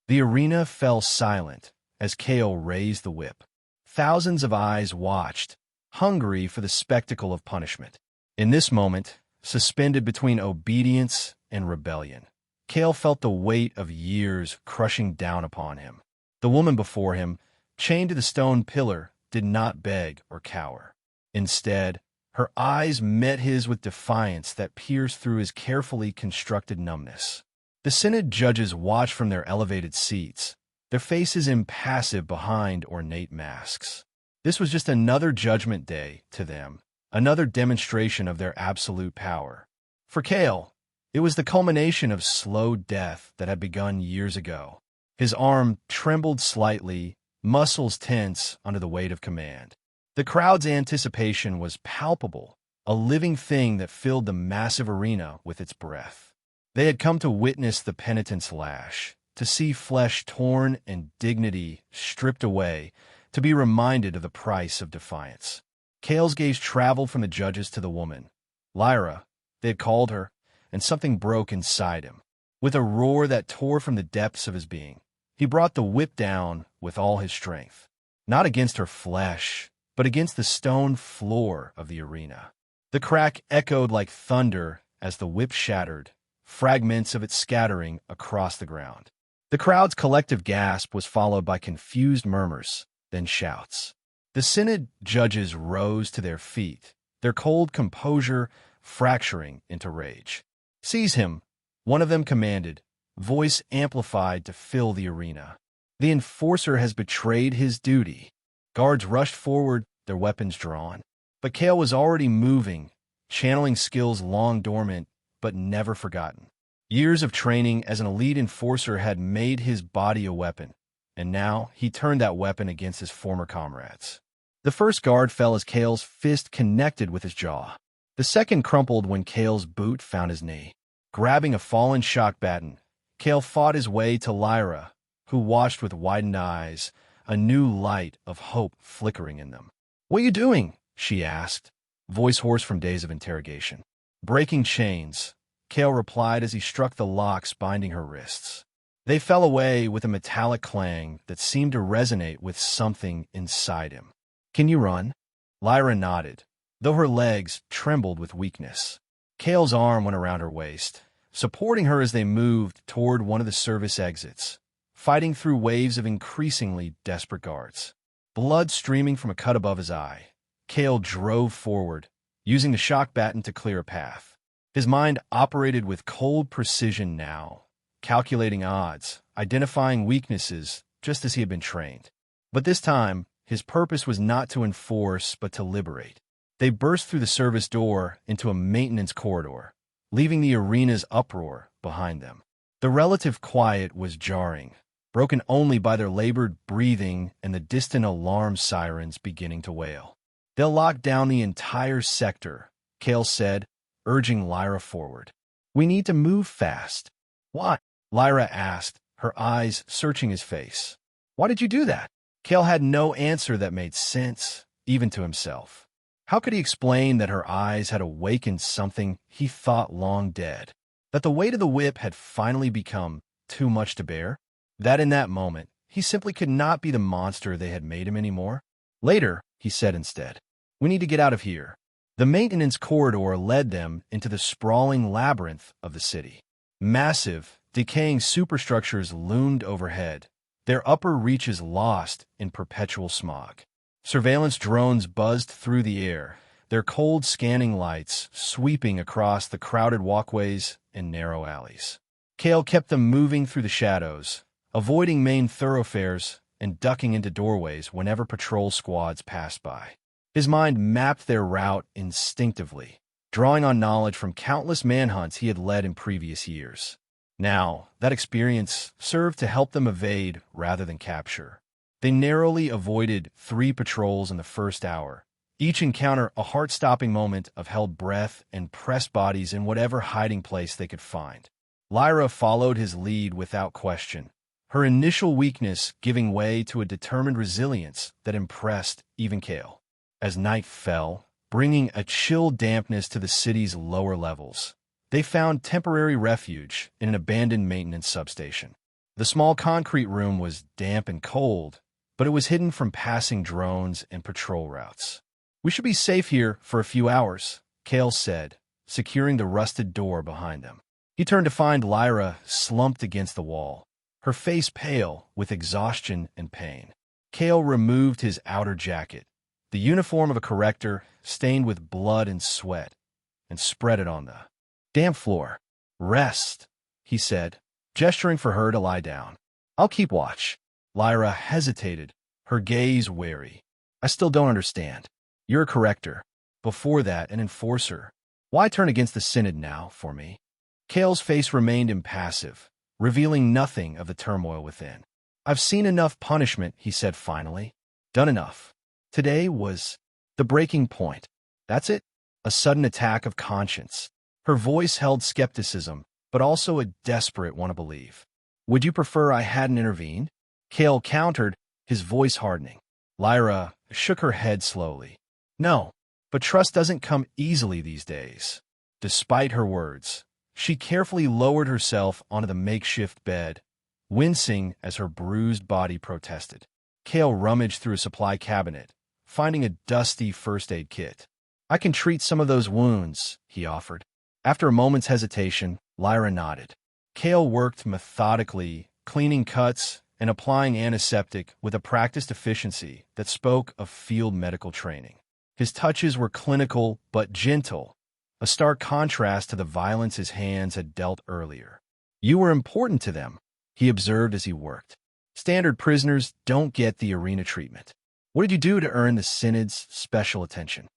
The arena fell silent as Kale raised the whip. Thousands of eyes watched, hungry for the spectacle of punishment. In this moment, suspended between obedience and rebellion, Kale felt the weight of years crushing down upon him. The woman before him, chained to the stone pillar, did not beg or cower. Instead, her eyes met his with defiance that pierced through his carefully constructed numbness. The Synod judges watched from their elevated seats, their faces impassive behind ornate masks. This was just another judgment day to them, another demonstration of their absolute power. For Kale, it was the culmination of slow death that had begun years ago. His arm trembled slightly, muscles tense under the weight of command. The crowd's anticipation was palpable, a living thing that filled the massive arena with its breath. They had come to witness the penitent's lash, to see flesh torn and dignity stripped away, to be reminded of the price of defiance. Kale's gaze traveled from the judges to the woman. Lyra, they had called her, and something broke inside him. With a roar that tore from the depths of his being, he brought the whip down with all his strength, not against her flesh, but against the stone floor of the arena. The crack echoed like thunder as the whip shattered, fragments of it scattering across the ground. The crowd's collective gasp was followed by confused murmurs, then shouts. The Synod judges rose to their feet, their cold composure fracturing into rage. "Seize him," one of them commanded, voice amplified to fill the arena. "The enforcer has betrayed his duty." Guards rushed forward, their weapons drawn. But Kale was already moving, channeling skills long dormant but never forgotten. Years of training as an elite enforcer had made his body a weapon, and now he turned that weapon against his former comrades. The first guard fell as Kale's fist connected with his jaw. The second crumpled when Kale's boot found his knee. Grabbing a fallen shock baton, Kale fought his way to Lyra, who watched with widened eyes, a new light of hope flickering in them. "What are you doing?" she asked, voice hoarse from days of interrogation. "Breaking chains," Kale replied as he struck the locks binding her wrists. They fell away with a metallic clang that seemed to resonate with something inside him. "Can you run?" Lyra nodded, though her legs trembled with weakness. Kale's arm went around her waist, supporting her as they moved toward one of the service exits, fighting through waves of increasingly desperate guards. Blood streaming from a cut above his eye, Kale drove forward, using the shock baton to clear a path. His mind operated with cold precision now, calculating odds, identifying weaknesses, just as he had been trained. But this time, his purpose was not to enforce, but to liberate. They burst through the service door into a maintenance corridor, leaving the arena's uproar behind them. The relative quiet was jarring, broken only by their labored breathing and the distant alarm sirens beginning to wail. "They'll lock down the entire sector," Kale said, urging Lyra forward. "We need to move fast." "Why?" Lyra asked, her eyes searching his face. "Why did you do that?" Kale had no answer that made sense, even to himself. How could he explain that her eyes had awakened something he thought long dead? That the weight of the whip had finally become too much to bear? That in that moment, he simply could not be the monster they had made him anymore? Later, he said instead, "We need to get out of here." The maintenance corridor led them into the sprawling labyrinth of the city. Massive, decaying superstructures loomed overhead, their upper reaches lost in perpetual smog. Surveillance drones buzzed through the air, their cold scanning lights sweeping across the crowded walkways and narrow alleys. Kale kept them moving through the shadows, avoiding main thoroughfares and ducking into doorways whenever patrol squads passed by. His mind mapped their route instinctively, drawing on knowledge from countless manhunts he had led in previous years. Now, that experience served to help them evade rather than capture. They narrowly avoided 3 patrols in the first hour, each encounter a heart-stopping moment of held breath and pressed bodies in whatever hiding place they could find. Lyra followed his lead without question, her initial weakness giving way to a determined resilience that impressed even Kale. As night fell, bringing a chill dampness to the city's lower levels, they found temporary refuge in an abandoned maintenance substation. The small concrete room was damp and cold, but it was hidden from passing drones and patrol routes. "We should be safe here for a few hours," Kale said, securing the rusted door behind them. He turned to find Lyra slumped against the wall, her face pale with exhaustion and pain. Kale removed his outer jacket, the uniform of a corrector stained with blood and sweat, and spread it on the damp floor. "Rest," he said, gesturing for her to lie down. "I'll keep watch." Lyra hesitated, her gaze wary. "I still don't understand. You're a corrector. Before that, an enforcer. Why turn against the Synod now, for me?" Kale's face remained impassive, revealing nothing of the turmoil within. "I've seen enough punishment," he said finally. "Done enough. Today was the breaking point. That's it." A sudden attack of conscience. Her voice held skepticism, but also a desperate want to believe. "Would you prefer I hadn't intervened?" Kale countered, his voice hardening. Lyra shook her head slowly. "No, but trust doesn't come easily these days." Despite her words, she carefully lowered herself onto the makeshift bed, wincing as her bruised body protested. Kale rummaged through a supply cabinet, finding a dusty first aid kit. "I can treat some of those wounds," he offered. After a moment's hesitation, Lyra nodded. Kale worked methodically, cleaning cuts and applying antiseptic with a practiced efficiency that spoke of field medical training. His touches were clinical but gentle, a stark contrast to the violence his hands had dealt earlier. "You were important to them," he observed as he worked. "Standard prisoners don't get the arena treatment. What did you do to earn the Synod's special attention?"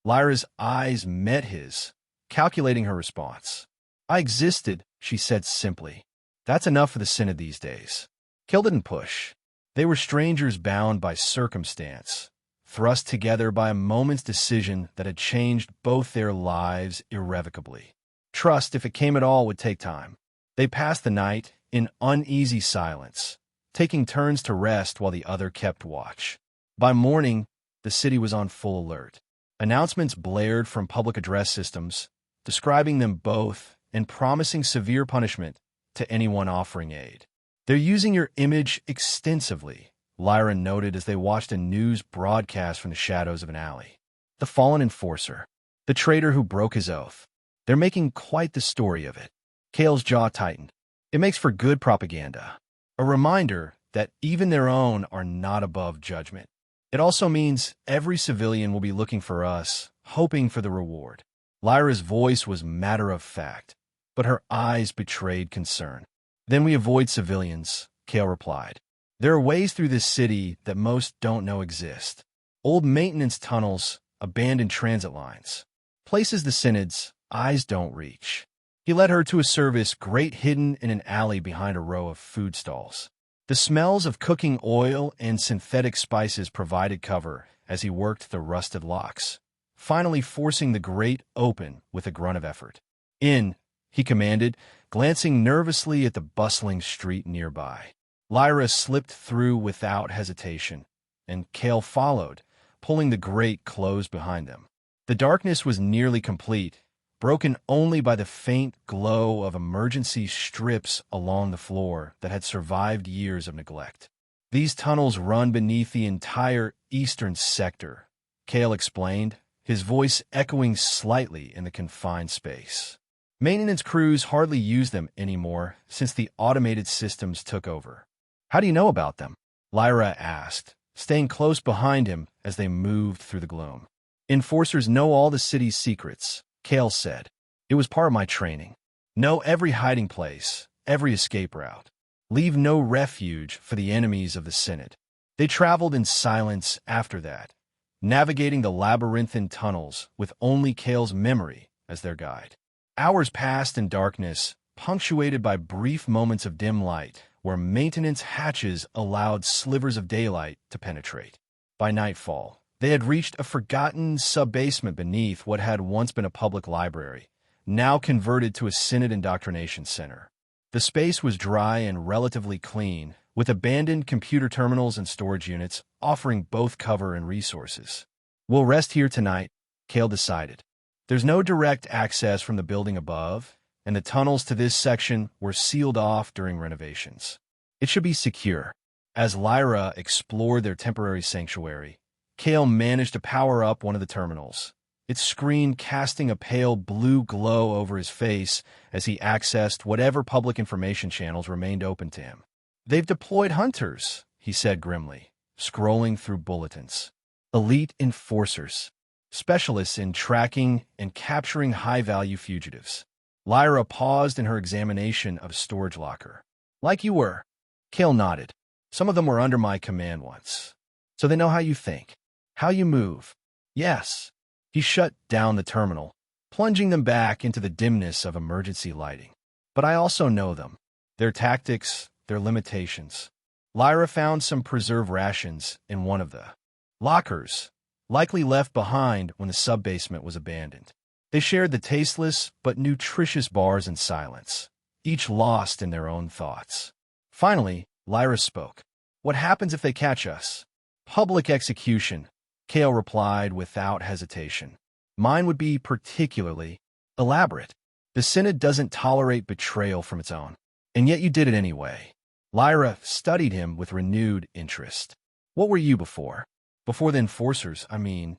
Lyra's eyes met his, calculating her response. "I existed," she said simply. "That's enough for the Synod these days." Kale didn't push. They were strangers bound by circumstance, thrust together by a moment's decision that had changed both their lives irrevocably. Trust, if it came at all, would take time. They passed the night in uneasy silence, taking turns to rest while the other kept watch. By morning, the city was on full alert. Announcements blared from public address systems, describing them both and promising severe punishment to anyone offering aid. "They're using your image extensively," Lyra noted as they watched a news broadcast from the shadows of an alley. "The fallen enforcer, the traitor who broke his oath. They're making quite the story of it." Kale's jaw tightened. It makes for good propaganda. A reminder that even their own are not above judgment. It also means every civilian will be looking for us, hoping for the reward. Lyra's voice was matter-of-fact, but her eyes betrayed concern. "Then we avoid civilians," Kale replied. "There are ways through this city that most don't know exist. Old maintenance tunnels, abandoned transit lines. Places the Synod's eyes don't reach." He led her to a service grate hidden in an alley behind a row of food stalls. The smells of cooking oil and synthetic spices provided cover as he worked the rusted locks, finally forcing the grate open with a grunt of effort. "In," he commanded, glancing nervously at the bustling street nearby. Lyra slipped through without hesitation, and Kale followed, pulling the grate closed behind them. The darkness was nearly complete, broken only by the faint glow of emergency strips along the floor that had survived years of neglect. "These tunnels run beneath the entire eastern sector," Kale explained, his voice echoing slightly in the confined space. "Maintenance crews hardly use them anymore since the automated systems took over." "How do you know about them?" Lyra asked, staying close behind him as they moved through the gloom. "Enforcers know all the city's secrets," Kale said. "It was part of my training. Know every hiding place, every escape route. Leave no refuge for the enemies of the Synod." They traveled in silence after that, navigating the labyrinthine tunnels with only Kale's memory as their guide. Hours passed in darkness, punctuated by brief moments of dim light, where maintenance hatches allowed slivers of daylight to penetrate. By nightfall, they had reached a forgotten sub-basement beneath what had once been a public library, now converted to a Synod indoctrination center. The space was dry and relatively clean, with abandoned computer terminals and storage units offering both cover and resources. "We'll rest here tonight," Kale decided. There's no direct access from the building above, and the tunnels to this section were sealed off during renovations. It should be secure. As Lyra explored their temporary sanctuary, Kale managed to power up one of the terminals, its screen casting a pale blue glow over his face as he accessed whatever public information channels remained open to him. "They've deployed hunters," he said grimly, scrolling through bulletins. "Elite enforcers, specialists in tracking and capturing high-value fugitives." Lyra paused in her examination of a storage locker. "Like you were." Kale nodded. "Some of them were under my command once. So they know how you think, how you move." "Yes." He shut down the terminal, plunging them back into the dimness of emergency lighting. "But I also know them, their tactics, their limitations." Lyra found some preserved rations in one of the lockers, likely left behind when the sub-basement was abandoned. They shared the tasteless but nutritious bars in silence, each lost in their own thoughts. Finally, Lyra spoke. "What happens if they catch us?" "Public execution," Kale replied without hesitation. "Mine would be particularly elaborate. The Synod doesn't tolerate betrayal from its own. And yet you did it anyway." Lyra studied him with renewed interest. "What were you before?" "Before the enforcers, I mean."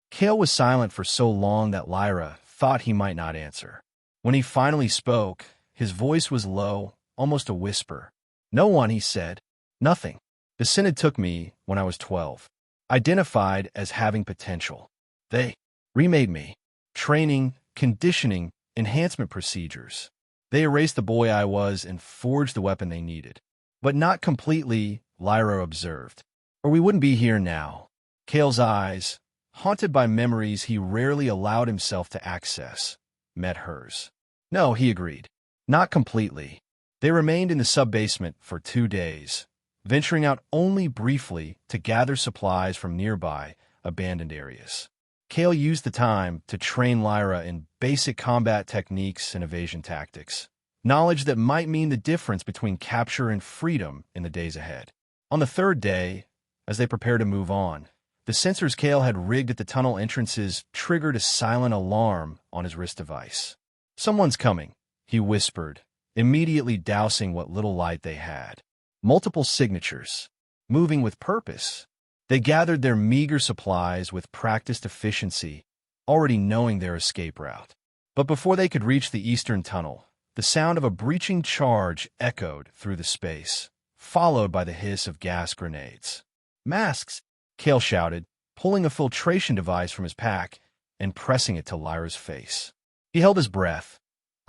Kale was silent for so long that Lyra thought he might not answer. When he finally spoke, his voice was low, almost a whisper. "No one," he said. "Nothing. The Synod took me when I was 12, identified as having potential. They remade me. Training, conditioning, enhancement procedures. They erased the boy I was and forged the weapon they needed. But not completely," Lyra observed. "Or we wouldn't be here now." Kale's eyes, haunted by memories he rarely allowed himself to access, met hers. "No," he agreed. "Not completely." They remained in the sub-basement for 2 days, venturing out only briefly to gather supplies from nearby, abandoned areas. Kale used the time to train Lyra in basic combat techniques and evasion tactics, knowledge that might mean the difference between capture and freedom in the days ahead. On the 3rd day, as they prepared to move on, the sensors Kale had rigged at the tunnel entrances triggered a silent alarm on his wrist device. "Someone's coming," he whispered, immediately dousing what little light they had. Multiple signatures, moving with purpose. They gathered their meager supplies with practiced efficiency, already knowing their escape route. But before they could reach the eastern tunnel, the sound of a breaching charge echoed through the space, followed by the hiss of gas grenades. "Masks!" Kale shouted, pulling a filtration device from his pack and pressing it to Lyra's face. He held his breath,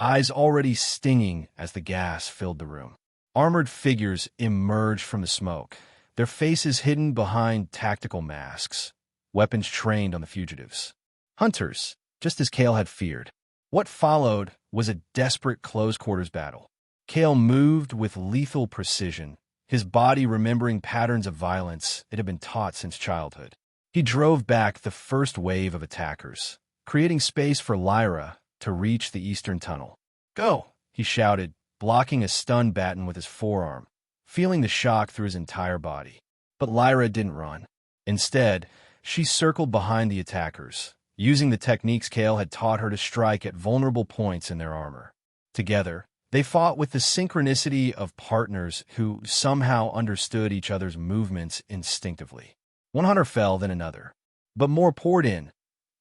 eyes already stinging as the gas filled the room. Armored figures emerged from the smoke, their faces hidden behind tactical masks, weapons trained on the fugitives. Hunters, just as Kale had feared. What followed was a desperate close-quarters battle. Kale moved with lethal precision, his body remembering patterns of violence it had been taught since childhood. He drove back the first wave of attackers, creating space for Lyra to reach the eastern tunnel. "Go!" he shouted, blocking a stun baton with his forearm, feeling the shock through his entire body. But Lyra didn't run. Instead, she circled behind the attackers, using the techniques Kale had taught her to strike at vulnerable points in their armor. Together, they fought with the synchronicity of partners who somehow understood each other's movements instinctively. One hunter fell, then another. But more poured in,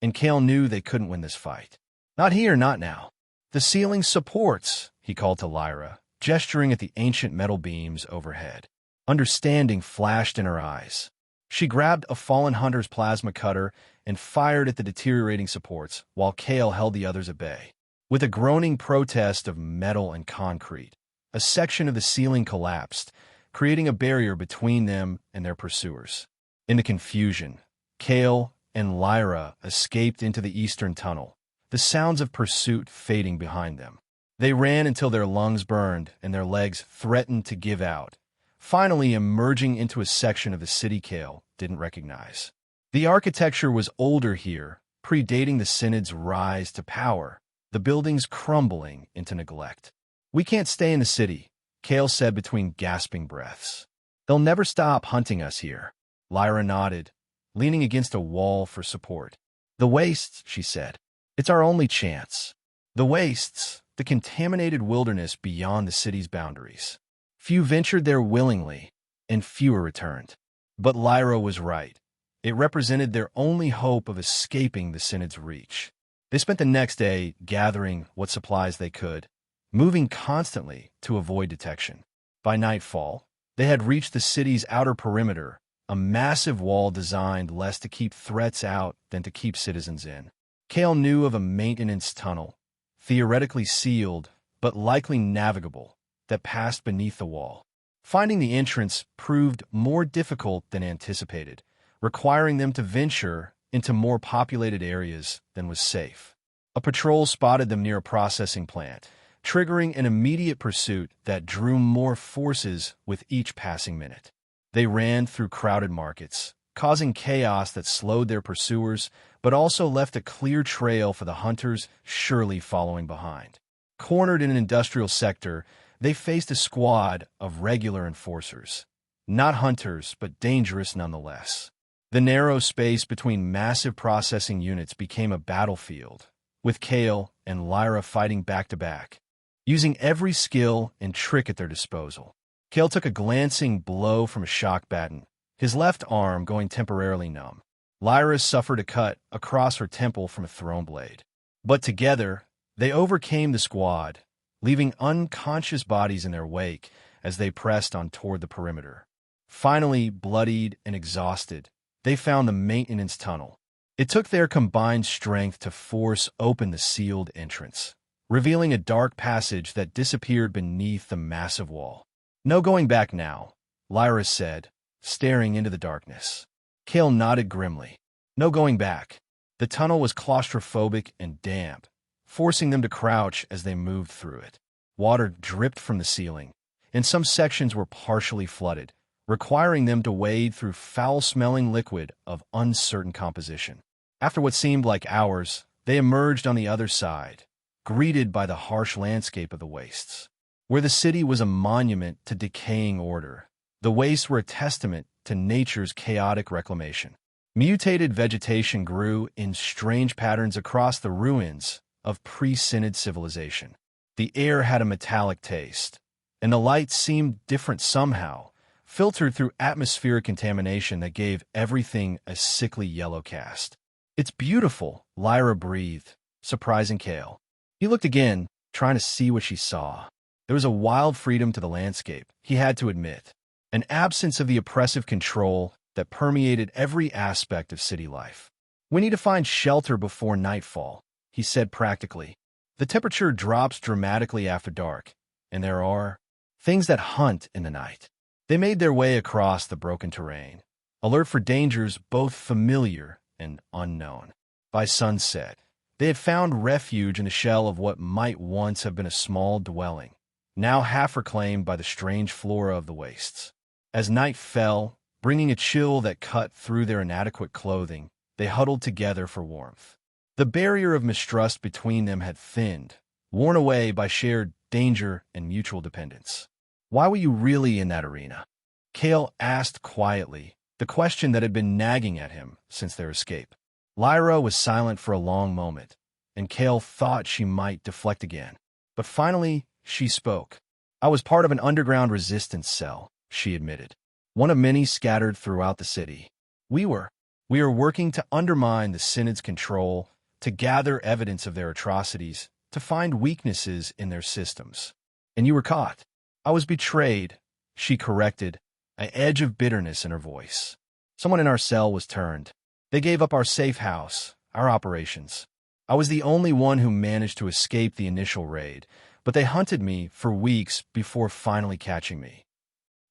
and Kale knew they couldn't win this fight. "Not here, not now." "The ceiling supports," he called to Lyra, gesturing at the ancient metal beams overhead. Understanding flashed in her eyes. She grabbed a fallen hunter's plasma cutter and fired at the deteriorating supports, while Kale held the others at bay. With a groaning protest of metal and concrete, a section of the ceiling collapsed, creating a barrier between them and their pursuers. In the confusion, Kale and Lyra escaped into the eastern tunnel, the sounds of pursuit fading behind them. They ran until their lungs burned and their legs threatened to give out, finally emerging into a section of the city Kale didn't recognize. The architecture was older here, predating the Synod's rise to power, the buildings crumbling into neglect. "We can't stay in the city," Kale said between gasping breaths. "They'll never stop hunting us here." Lyra nodded, leaning against a wall for support. "The wastes," she said. "It's our only chance." The wastes, the contaminated wilderness beyond the city's boundaries. Few ventured there willingly, and fewer returned. But Lyra was right. It represented their only hope of escaping the Synod's reach. They spent the next day gathering what supplies they could, moving constantly to avoid detection. By nightfall, they had reached the city's outer perimeter, a massive wall designed less to keep threats out than to keep citizens in. Kale knew of a maintenance tunnel, theoretically sealed but likely navigable, that passed beneath the wall. Finding the entrance proved more difficult than anticipated, requiring them to venture into more populated areas than was safe. A patrol spotted them near a processing plant, triggering an immediate pursuit that drew more forces with each passing minute. They ran through crowded markets, causing chaos that slowed their pursuers, but also left a clear trail for the hunters surely following behind. Cornered in an industrial sector, they faced a squad of regular enforcers. Not hunters, but dangerous nonetheless. The narrow space between massive processing units became a battlefield, with Kale and Lyra fighting back-to-back, using every skill and trick at their disposal. Kale took a glancing blow from a shock baton, his left arm going temporarily numb. Lyra suffered a cut across her temple from a thrown blade. But together, they overcame the squad, leaving unconscious bodies in their wake as they pressed on toward the perimeter. Finally, bloodied and exhausted, they found the maintenance tunnel. It took their combined strength to force open the sealed entrance, revealing a dark passage that disappeared beneath the massive wall. "No going back now," Lyra said, staring into the darkness. Kale nodded grimly. "No going back." The tunnel was claustrophobic and damp, forcing them to crouch as they moved through it. Water dripped from the ceiling, and some sections were partially flooded, requiring them to wade through foul-smelling liquid of uncertain composition. After what seemed like hours, they emerged on the other side, greeted by the harsh landscape of the wastes. Where the city was a monument to decaying order, the wastes were a testament to nature's chaotic reclamation. Mutated vegetation grew in strange patterns across the ruins of pre-Synod civilization. The air had a metallic taste, and the light seemed different somehow, filtered through atmospheric contamination that gave everything a sickly yellow cast. "It's beautiful," Lyra breathed, surprising Kale. He looked again, trying to see what she saw. There was a wild freedom to the landscape, he had to admit, an absence of the oppressive control that permeated every aspect of city life. "We need to find shelter before nightfall," he said practically. "The temperature drops dramatically after dark, and there are things that hunt in the night." They made their way across the broken terrain, alert for dangers both familiar and unknown. By sunset, they had found refuge in the shell of what might once have been a small dwelling, now half reclaimed by the strange flora of the wastes. As night fell, bringing a chill that cut through their inadequate clothing, they huddled together for warmth. The barrier of mistrust between them had thinned, worn away by shared danger and mutual dependence. "Why were you really in that arena?" Kale asked quietly, the question that had been nagging at him since their escape. Lyra was silent for a long moment, and Kale thought she might deflect again. But finally, she spoke. "I was part of an underground resistance cell," she admitted, "one of many scattered throughout the city. We are working to undermine the Synod's control, to gather evidence of their atrocities, to find weaknesses in their systems. And you were caught." "I was betrayed," she corrected, an edge of bitterness in her voice. "Someone in our cell was turned. They gave up our safe house, our operations. I was the only one who managed to escape the initial raid, but they hunted me for weeks before finally catching me."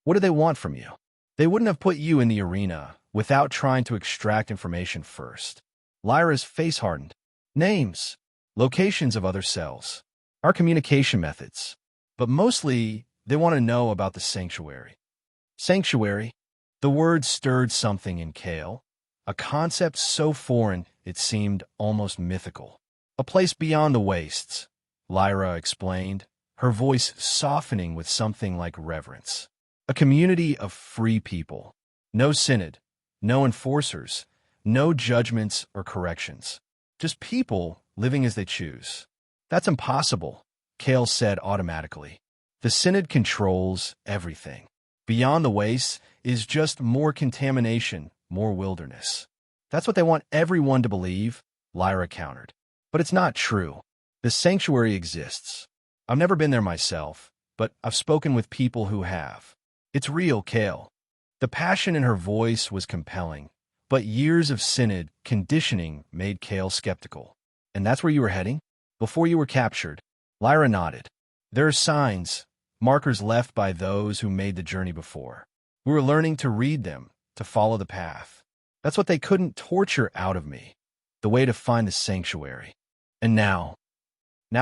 "What did they want from you?" "They wouldn't have put you in the arena without trying to extract information first." Lyra's face hardened. "Names, locations of other cells, our communication methods. But mostly, they want to know about the sanctuary." "Sanctuary?" The word stirred something in Kale, a concept so foreign it seemed almost mythical. "A place beyond the wastes," Lyra explained, her voice softening with something like reverence. "A community of free people. No synod, no enforcers, no judgments or corrections. Just people living as they choose." "That's impossible," Kale said automatically. The Synod controls everything. Beyond the wastes is just more contamination, more wilderness. That's what they want everyone to believe, Lyra countered. But it's not true. The sanctuary exists. I've never been there myself, but I've spoken with people who have. It's real, Kale. The passion in her voice was compelling, but years of Synod conditioning made Kale skeptical. And that's where you were heading? Before you were captured? Lyra nodded. There are signs, markers left by those who made the journey before. We were learning to read them, to follow the path. That's what they couldn't torture out of me, the way to find the sanctuary. And now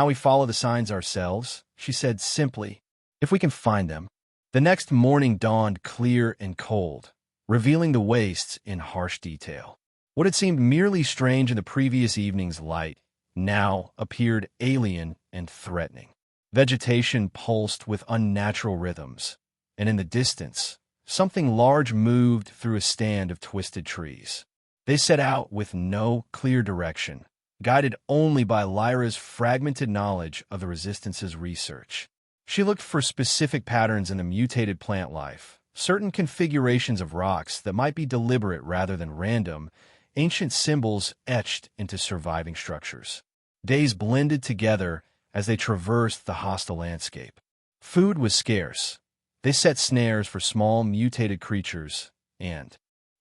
we follow the signs ourselves, she said simply, if we can find them. The next morning dawned clear and cold, revealing the wastes in harsh detail. What had seemed merely strange in the previous evening's light now appeared alien and threatening. Vegetation pulsed with unnatural rhythms, and in the distance, something large moved through a stand of twisted trees. They set out with no clear direction, guided only by Lyra's fragmented knowledge of the Resistance's research. She looked for specific patterns in the mutated plant life, certain configurations of rocks that might be deliberate rather than random, ancient symbols etched into surviving structures. Days blended together as they traversed the hostile landscape. Food was scarce. They set snares for small mutated creatures and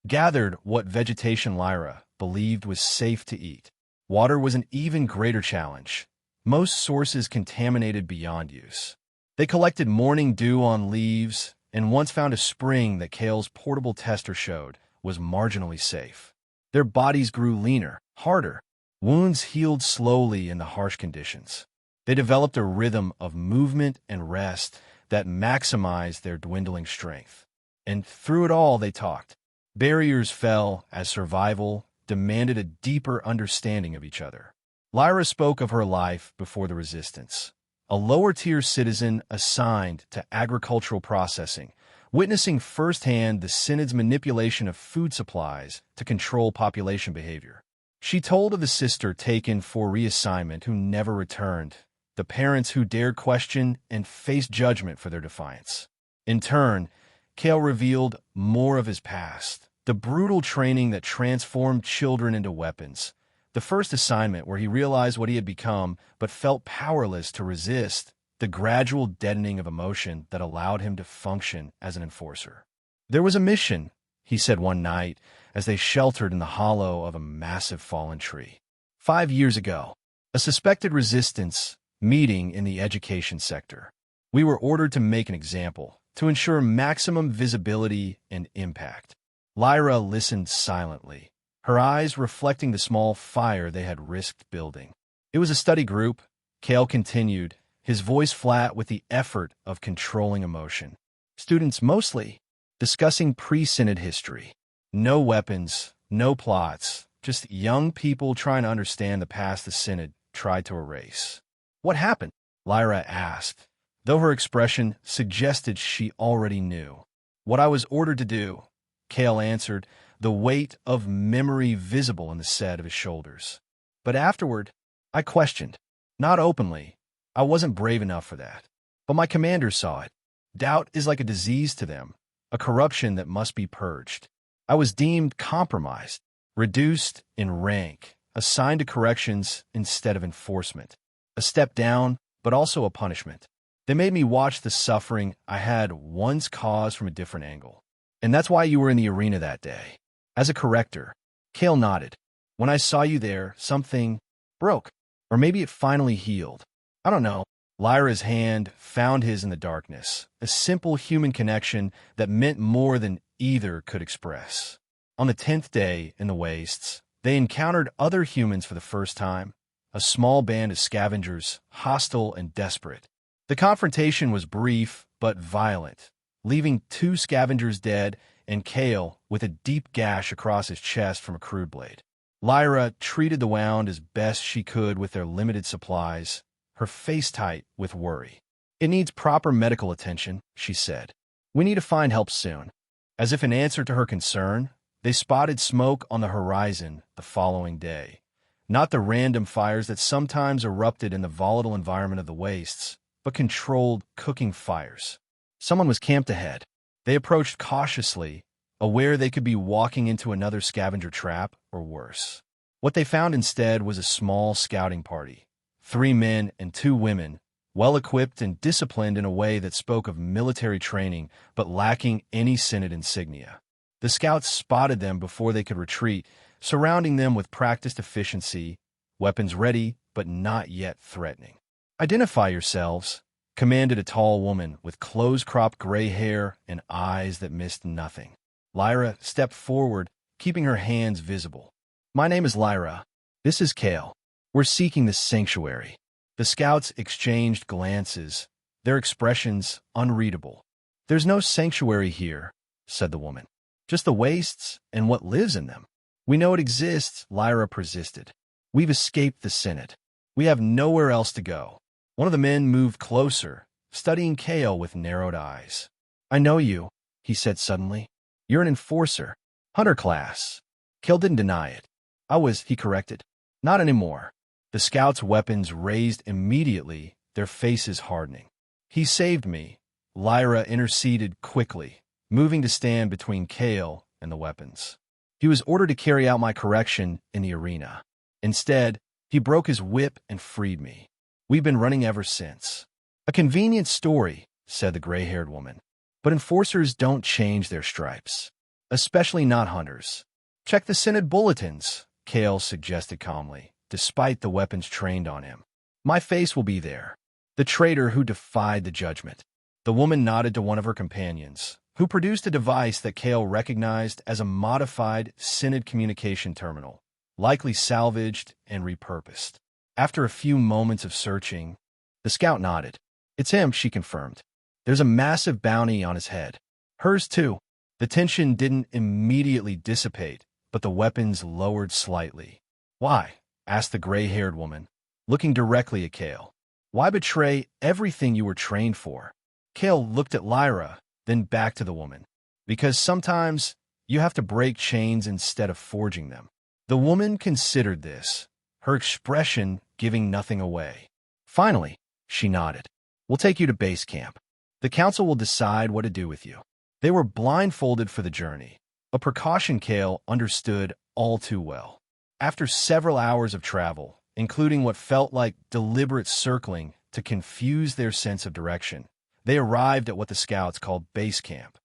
gathered what vegetation Lyra believed was safe to eat. Water was an even greater challenge, most sources contaminated beyond use. They collected morning dew on leaves and once found a spring that Kale's portable tester showed was marginally safe. Their bodies grew leaner, harder. Wounds healed slowly in the harsh conditions. They developed a rhythm of movement and rest that maximized their dwindling strength. And through it all, they talked. Barriers fell as survival demanded a deeper understanding of each other. Lyra spoke of her life before the Resistance, a lower-tier citizen assigned to agricultural processing, witnessing firsthand the Synod's manipulation of food supplies to control population behavior. She told of the sister taken for reassignment who never returned, the parents who dared question and face judgment for their defiance. In turn, Kale revealed more of his past, the brutal training that transformed children into weapons, the first assignment where he realized what he had become but felt powerless to resist, the gradual deadening of emotion that allowed him to function as an enforcer. There was a mission, he said one night, as they sheltered in the hollow of a massive fallen tree. 5 years ago, a suspected resistance meeting in the education sector. We were ordered to make an example, to ensure maximum visibility and impact. Lyra listened silently, her eyes reflecting the small fire they had risked building. It was a study group, Kale continued, his voice flat with the effort of controlling emotion. Students mostly discussing pre-Synod history. No weapons, no plots, just young people trying to understand the past the Synod tried to erase. What happened? Lyra asked, though her expression suggested she already knew. What I was ordered to do, Kale answered, the weight of memory visible in the set of his shoulders. But afterward, I questioned. Not openly. I wasn't brave enough for that. But my commanders saw it. Doubt is like a disease to them, a corruption that must be purged. I was deemed compromised, reduced in rank, assigned to corrections instead of enforcement. A step down, but also a punishment. They made me watch the suffering I had once caused from a different angle. And that's why you were in the arena that day. As a corrector, Kale nodded. When I saw you there, something broke. Or maybe it finally healed. I don't know. Lyra's hand found his in the darkness, a simple human connection that meant more than either could express. On the 10th day in the wastes, they encountered other humans for the first time, a small band of scavengers, hostile and desperate. The confrontation was brief but violent, leaving 2 scavengers dead and Kale with a deep gash across his chest from a crude blade. Lyra treated the wound as best she could with their limited supplies, her face tight with worry. It needs proper medical attention, she said. We need to find help soon. As if in answer to her concern, they spotted smoke on the horizon the following day. Not the random fires that sometimes erupted in the volatile environment of the wastes, but controlled cooking fires. Someone was camped ahead. They approached cautiously, aware they could be walking into another scavenger trap or worse. What they found instead was a small scouting party. 3 men and 2 women, well-equipped and disciplined in a way that spoke of military training but lacking any Senate insignia. The scouts spotted them before they could retreat, surrounding them with practiced efficiency, weapons ready but not yet threatening. "Identify yourselves," commanded a tall woman with close-cropped gray hair and eyes that missed nothing. Lyra stepped forward, keeping her hands visible. "My name is Lyra. This is Kale. We're seeking the sanctuary." The scouts exchanged glances, their expressions unreadable. "There's no sanctuary here," said the woman. "Just the wastes and what lives in them." "We know it exists," Lyra persisted. "We've escaped the Senate. We have nowhere else to go." One of the men moved closer, studying Kale with narrowed eyes. "I know you," he said suddenly. "You're an enforcer. Hunter class." Kale didn't deny it. "I was," he corrected. "Not anymore." The scouts' weapons raised immediately, their faces hardening. "He saved me," Lyra interceded quickly, moving to stand between Kale and the weapons. "He was ordered to carry out my correction in the arena. Instead, he broke his whip and freed me. We've been running ever since." "A convenient story," said the gray-haired woman. "But enforcers don't change their stripes. Especially not hunters." "Check the Senate bulletins," Kale suggested calmly, despite the weapons trained on him. "My face will be there." The traitor who defied the judgment. The woman nodded to one of her companions, who produced a device that Kale recognized as a modified Senate communication terminal, likely salvaged and repurposed. After a few moments of searching, the scout nodded. "It's him," she confirmed. "There's a massive bounty on his head." "Hers too." The tension didn't immediately dissipate, but the weapons lowered slightly. "Why?" asked the gray-haired woman, looking directly at Kale. "Why betray everything you were trained for?" Kale looked at Lyra, then back to the woman. "Because sometimes you have to break chains instead of forging them." The woman considered this, her expression giving nothing away. Finally, she nodded. "We'll take you to base camp. The council will decide what to do with you." They were blindfolded for the journey, a precaution Kale understood all too well. After several hours of travel, including what felt like deliberate circling to confuse their sense of direction, they arrived at what the scouts called base camp.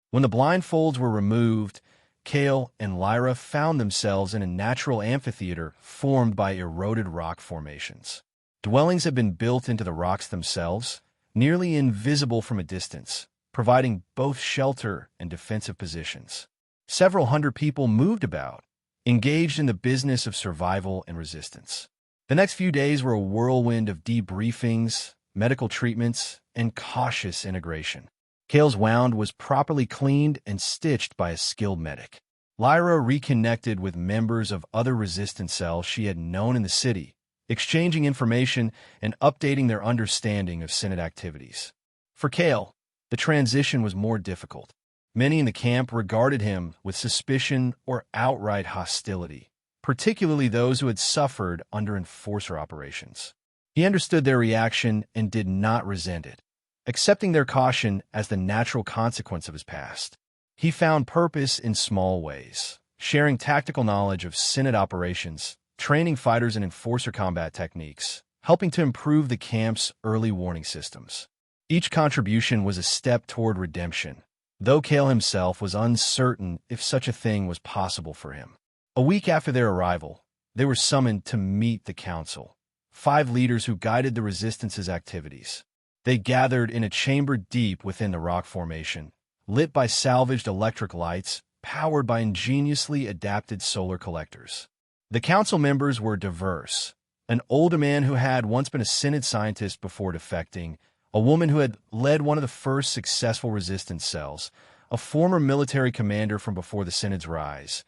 When the blindfolds were removed, Kale and Lyra found themselves in a natural amphitheater formed by eroded rock formations. Dwellings had been built into the rocks themselves, nearly invisible from a distance, providing both shelter and defensive positions. Several hundred people moved about, engaged in the business of survival and resistance. The next few days were a whirlwind of debriefings, medical treatments, and cautious integration. Kale's wound was properly cleaned and stitched by a skilled medic. Lyra reconnected with members of other resistance cells she had known in the city, exchanging information and updating their understanding of Senate activities. For Kale, the transition was more difficult. Many in the camp regarded him with suspicion or outright hostility, particularly those who had suffered under enforcer operations. He understood their reaction and did not resent it, accepting their caution as the natural consequence of his past. He found purpose in small ways, sharing tactical knowledge of Senate operations, training fighters in enforcer combat techniques, helping to improve the camp's early warning systems. Each contribution was a step toward redemption, though Kale himself was uncertain if such a thing was possible for him. A week after their arrival, they were summoned to meet the council, 5 leaders who guided the resistance's activities. They gathered in a chamber deep within the rock formation, lit by salvaged electric lights, powered by ingeniously adapted solar collectors. The council members were diverse. An older man who had once been a Senate scientist before defecting, a woman who had led one of the first successful resistance cells, a former military commander from before the Senate's rise,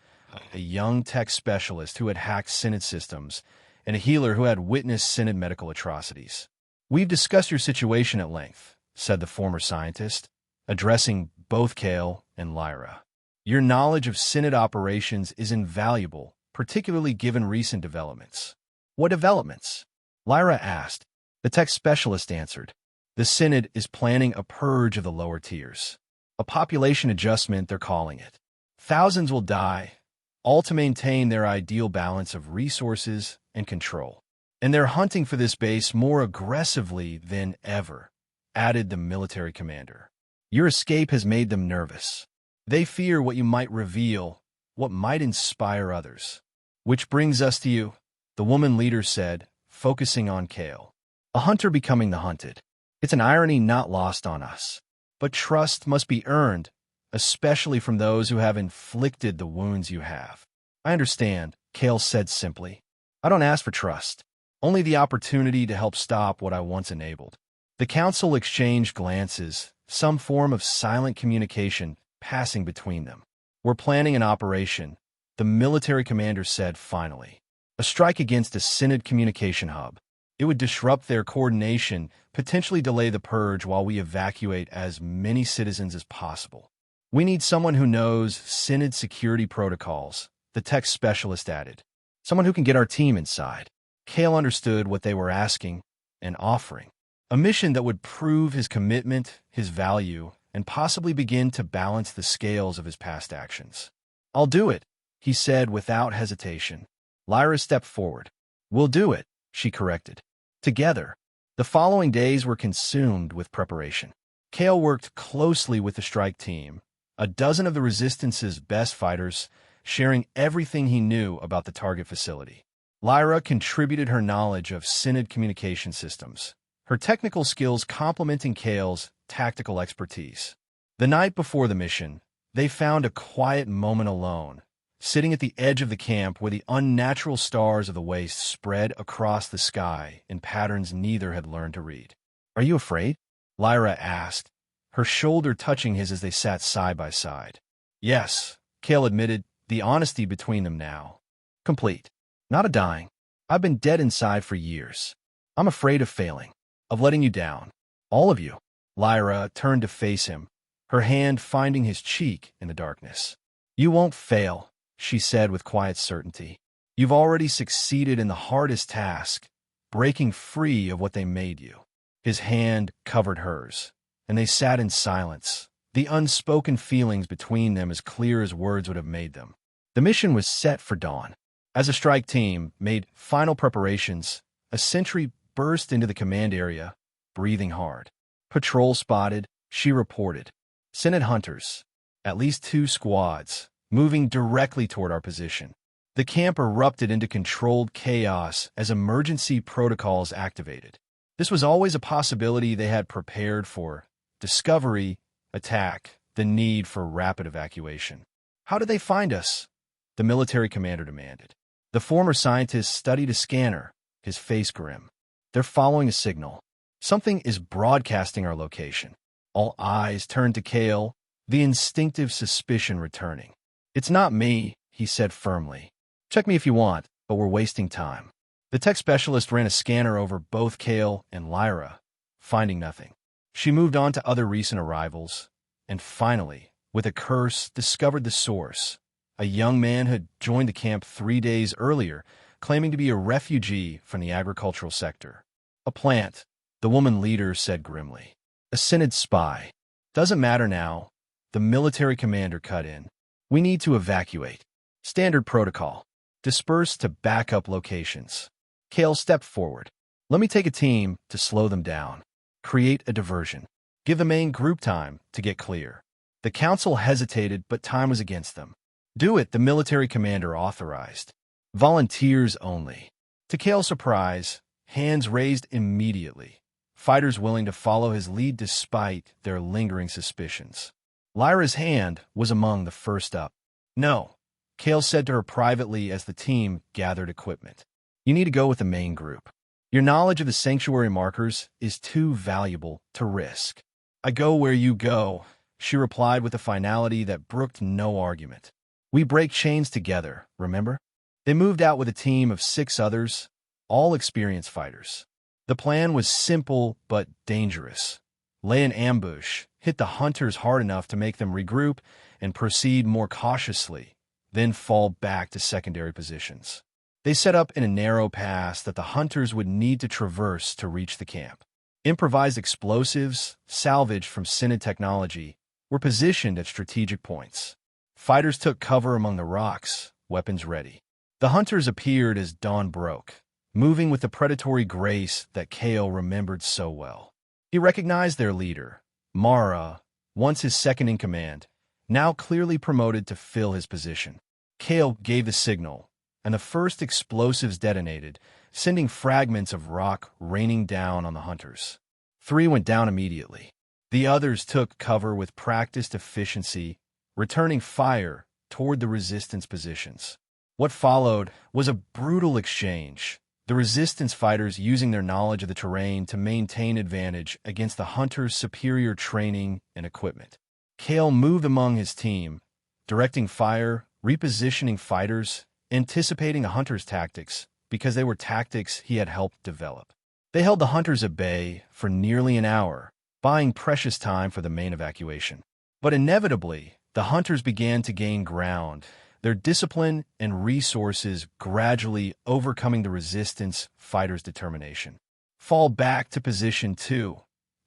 a young tech specialist who had hacked Senate systems, and a healer who had witnessed Senate medical atrocities. "We've discussed your situation at length," said the former scientist, addressing both Kale and Lyra. "Your knowledge of Senate operations is invaluable, particularly given recent developments." "What developments?" Lyra asked. The tech specialist answered. The Synod is planning a purge of the lower tiers. A population adjustment, they're calling it. Thousands will die, all to maintain their ideal balance of resources and control. And they're hunting for this base more aggressively than ever, added the military commander. Your escape has made them nervous. They fear what you might reveal, what might inspire others. Which brings us to you, the woman leader said, focusing on Kale. A hunter becoming the hunted. It's an irony not lost on us. But trust must be earned, especially from those who have inflicted the wounds you have. I understand, Kale said simply. I don't ask for trust, only the opportunity to help stop what I once enabled. The council exchanged glances, some form of silent communication passing between them. We're planning an operation, the military commander said finally. A strike against a Synod communication hub. It would disrupt their coordination, potentially delay the purge while we evacuate as many citizens as possible. We need someone who knows Synod security protocols, the tech specialist added. Someone who can get our team inside. Kale understood what they were asking and offering. A mission that would prove his commitment, his value, and possibly begin to balance the scales of his past actions. I'll do it, he said without hesitation. Lyra stepped forward. We'll do it, she corrected. Together, the following days were consumed with preparation. Kale worked closely with the strike team, a dozen of the Resistance's best fighters, sharing everything he knew about the target facility. Lyra contributed her knowledge of Synod communication systems, her technical skills complementing Kale's tactical expertise. The night before the mission, they found a quiet moment alone, sitting at the edge of the camp where the unnatural stars of the waste spread across the sky in patterns neither had learned to read. Are you afraid? Lyra asked, her shoulder touching his as they sat side by side. Yes, Kale admitted, the honesty between them now. Complete. Not a dying. I've been dead inside for years. I'm afraid of failing, of letting you down. All of you. Lyra turned to face him, her hand finding his cheek in the darkness. You won't fail, she said with quiet certainty. You've already succeeded in the hardest task, breaking free of what they made you. His hand covered hers, and they sat in silence, the unspoken feelings between them as clear as words would have made them. The mission was set for dawn. As a strike team made final preparations, a sentry burst into the command area, breathing hard. Patrol spotted, she reported. Synod hunters, at least 2 squads, moving directly toward our position. The camp erupted into controlled chaos as emergency protocols activated. This was always a possibility they had prepared for: discovery, attack, the need for rapid evacuation. How did they find us? The military commander demanded. The former scientist studied a scanner, his face grim. They're following a signal. Something is broadcasting our location. All eyes turned to Kale, the instinctive suspicion returning. It's not me, he said firmly. Check me if you want, but we're wasting time. The tech specialist ran a scanner over both Kale and Lyra, finding nothing. She moved on to other recent arrivals, and finally, with a curse, discovered the source. A young man had joined the camp 3 days earlier, claiming to be a refugee from the agricultural sector. A plant, the woman leader said grimly. A Synod spy. Doesn't matter now. The military commander cut in. We need to evacuate. Standard protocol. Disperse to backup locations. Kale stepped forward. Let me take a team to slow them down. Create a diversion. Give the main group time to get clear. The council hesitated, but time was against them. Do it, the military commander authorized. Volunteers only. To Kale's surprise, hands raised immediately. Fighters willing to follow his lead despite their lingering suspicions. Lyra's hand was among the first up. No, Kale said to her privately as the team gathered equipment. You need to go with the main group. Your knowledge of the sanctuary markers is too valuable to risk. I go where you go, she replied with a finality that brooked no argument. We break chains together, remember? They moved out with a team of 6 others, all experienced fighters. The plan was simple but dangerous. Lay an ambush, hit the hunters hard enough to make them regroup and proceed more cautiously, then fall back to secondary positions. They set up in a narrow pass that the hunters would need to traverse to reach the camp. Improvised explosives, salvaged from Synod technology, were positioned at strategic points. Fighters took cover among the rocks, weapons ready. The hunters appeared as dawn broke, moving with the predatory grace that Kale remembered so well. He recognized their leader, Mara, once his second-in-command, now clearly promoted to fill his position. Kale gave the signal, and the first explosives detonated, sending fragments of rock raining down on the hunters. 3 went down immediately. The others took cover with practiced efficiency, returning fire toward the resistance positions. What followed was a brutal exchange, the resistance fighters using their knowledge of the terrain to maintain advantage against the hunters' superior training and equipment. Kale moved among his team, directing fire, repositioning fighters, anticipating a hunter's tactics, because they were tactics he had helped develop. They held the hunters at bay for nearly an hour, buying precious time for the main evacuation. But inevitably, the hunters began to gain ground, their discipline and resources gradually overcoming the resistance fighters' determination. Fall back to position 2,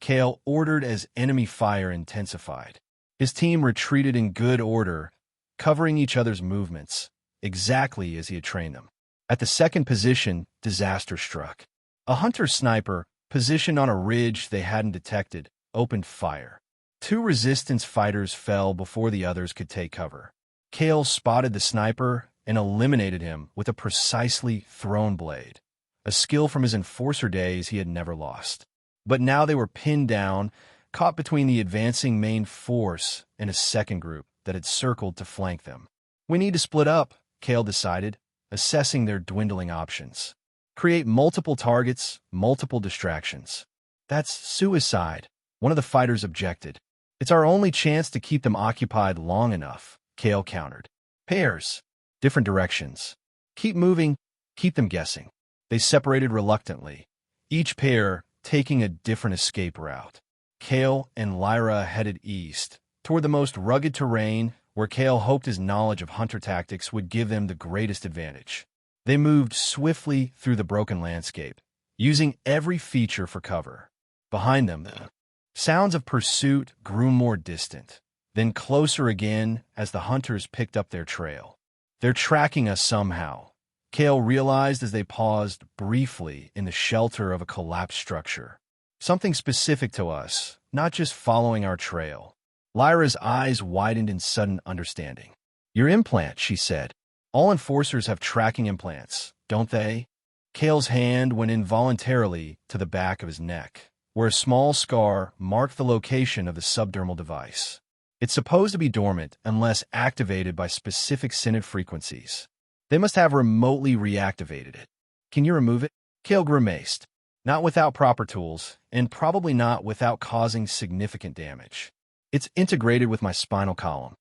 Kale ordered as enemy fire intensified. His team retreated in good order, covering each other's movements, exactly as he had trained them. At the second position, disaster struck. A hunter sniper, positioned on a ridge they hadn't detected, opened fire. 2 resistance fighters fell before the others could take cover. Kale spotted the sniper and eliminated him with a precisely thrown blade, a skill from his enforcer days he had never lost. But now they were pinned down, caught between the advancing main force and a second group that had circled to flank them. We need to split up, Kale decided, assessing their dwindling options. Create multiple targets, multiple distractions. That's suicide, one of the fighters objected. It's our only chance to keep them occupied long enough, Kale countered. Pairs, different directions. Keep moving, keep them guessing. They separated reluctantly, each pair taking a different escape route. Kale and Lyra headed east, toward the most rugged terrain where Kale hoped his knowledge of hunter tactics would give them the greatest advantage. They moved swiftly through the broken landscape, using every feature for cover. Behind them, the sounds of pursuit grew more distant, then closer again as the hunters picked up their trail. They're tracking us somehow, Kale realized as they paused briefly in the shelter of a collapsed structure. Something specific to us, not just following our trail. Lyra's eyes widened in sudden understanding. Your implant, she said. All enforcers have tracking implants, don't they? Kale's hand went involuntarily to the back of his neck, where a small scar marked the location of the subdermal device. It's supposed to be dormant unless activated by specific Synod frequencies. They must have remotely reactivated it. Can you remove it? Kale grimaced. Not without proper tools, and probably not without causing significant damage. It's integrated with my spinal column.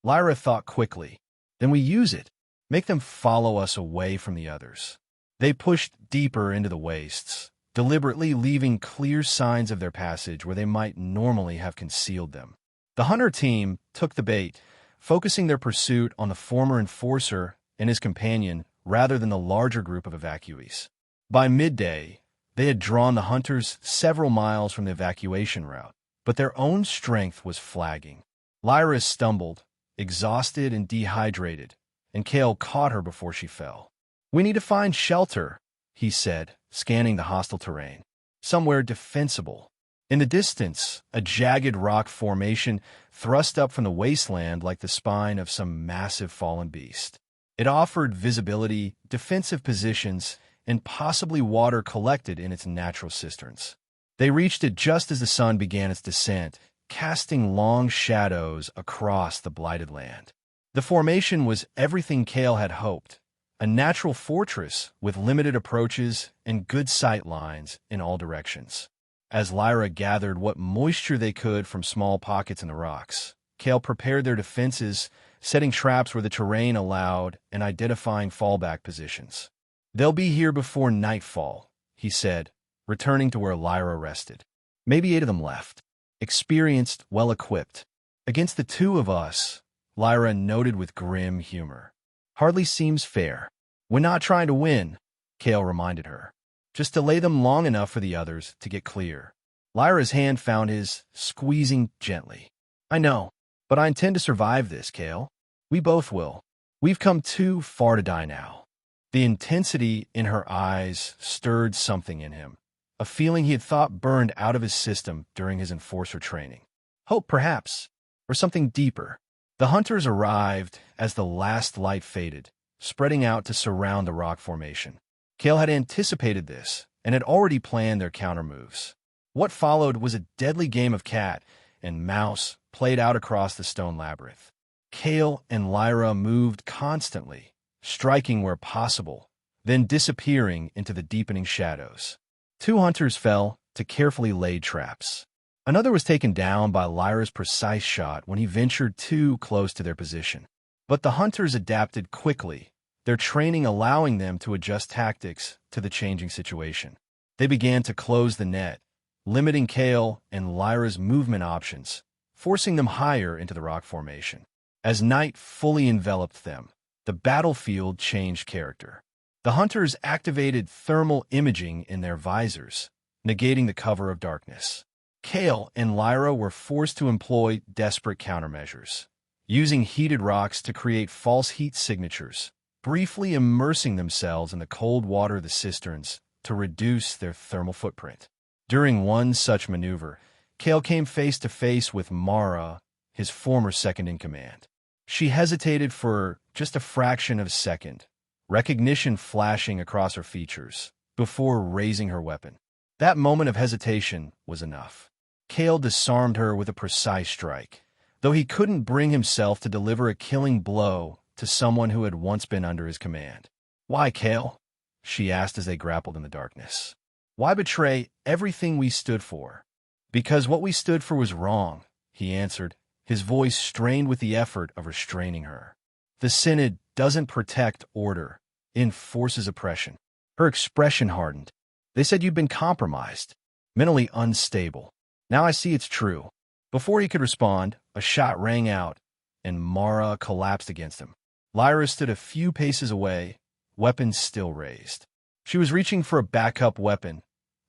Lyra thought quickly. Then we use it. Make them follow us away from the others. They pushed deeper into the wastes, deliberately leaving clear signs of their passage where they might normally have concealed them. The hunter team took the bait, focusing their pursuit on the former enforcer and his companion rather than the larger group of evacuees. By midday, they had drawn the hunters several miles from the evacuation route, but their own strength was flagging. Lyra stumbled, exhausted and dehydrated, and Kale caught her before she fell. We need to find shelter, he said, scanning the hostile terrain. Somewhere defensible. In the distance, a jagged rock formation thrust up from the wasteland like the spine of some massive fallen beast. It offered visibility, defensive positions, and possibly water collected in its natural cisterns. They reached it just as the sun began its descent, casting long shadows across the blighted land. The formation was everything Kale had hoped, a natural fortress with limited approaches and good sight lines in all directions. As Lyra gathered what moisture they could from small pockets in the rocks, Kale prepared their defenses, setting traps where the terrain allowed and identifying fallback positions. They'll be here before nightfall, he said, returning to where Lyra rested. Maybe 8 of them left. Experienced, well-equipped. Against the 2 of us, Lyra noted with grim humor. Hardly seems fair. We're not trying to win, Kale reminded her. Just delay them long enough for the others to get clear. Lyra's hand found his, squeezing gently. I know, but I intend to survive this, Kale. We both will. We've come too far to die now. The intensity in her eyes stirred something in him, a feeling he had thought burned out of his system during his enforcer training. Hope, perhaps, or something deeper. The hunters arrived as the last light faded, spreading out to surround the rock formation. Kale had anticipated this and had already planned their countermoves. What followed was a deadly game of cat and mouse played out across the stone labyrinth. Kale and Lyra moved constantly, striking where possible, then disappearing into the deepening shadows. 2 hunters fell to carefully laid traps. Another was taken down by Lyra's precise shot when he ventured too close to their position. But the hunters adapted quickly, their training allowing them to adjust tactics to the changing situation. They began to close the net, limiting Kale and Lyra's movement options, forcing them higher into the rock formation. As night fully enveloped them, the battlefield changed character. The hunters activated thermal imaging in their visors, negating the cover of darkness. Kale and Lyra were forced to employ desperate countermeasures, using heated rocks to create false heat signatures, briefly immersing themselves in the cold water of the cisterns to reduce their thermal footprint. During one such maneuver, Kale came face to face with Mara, his former second-in-command. She hesitated for just a fraction of a second, recognition flashing across her features, before raising her weapon. That moment of hesitation was enough. Kale disarmed her with a precise strike, though he couldn't bring himself to deliver a killing blow to someone who had once been under his command. "Why, Kale?" she asked as they grappled in the darkness. "Why betray everything we stood for?" "Because what we stood for was wrong," he answered, his voice strained with the effort of restraining her. "The Synod doesn't protect order, it enforces oppression." Her expression hardened. "They said you'd been compromised, mentally unstable. Now I see it's true." Before he could respond, a shot rang out, and Mara collapsed against him. Lyra stood a few paces away, weapon still raised. She was reaching for a backup weapon.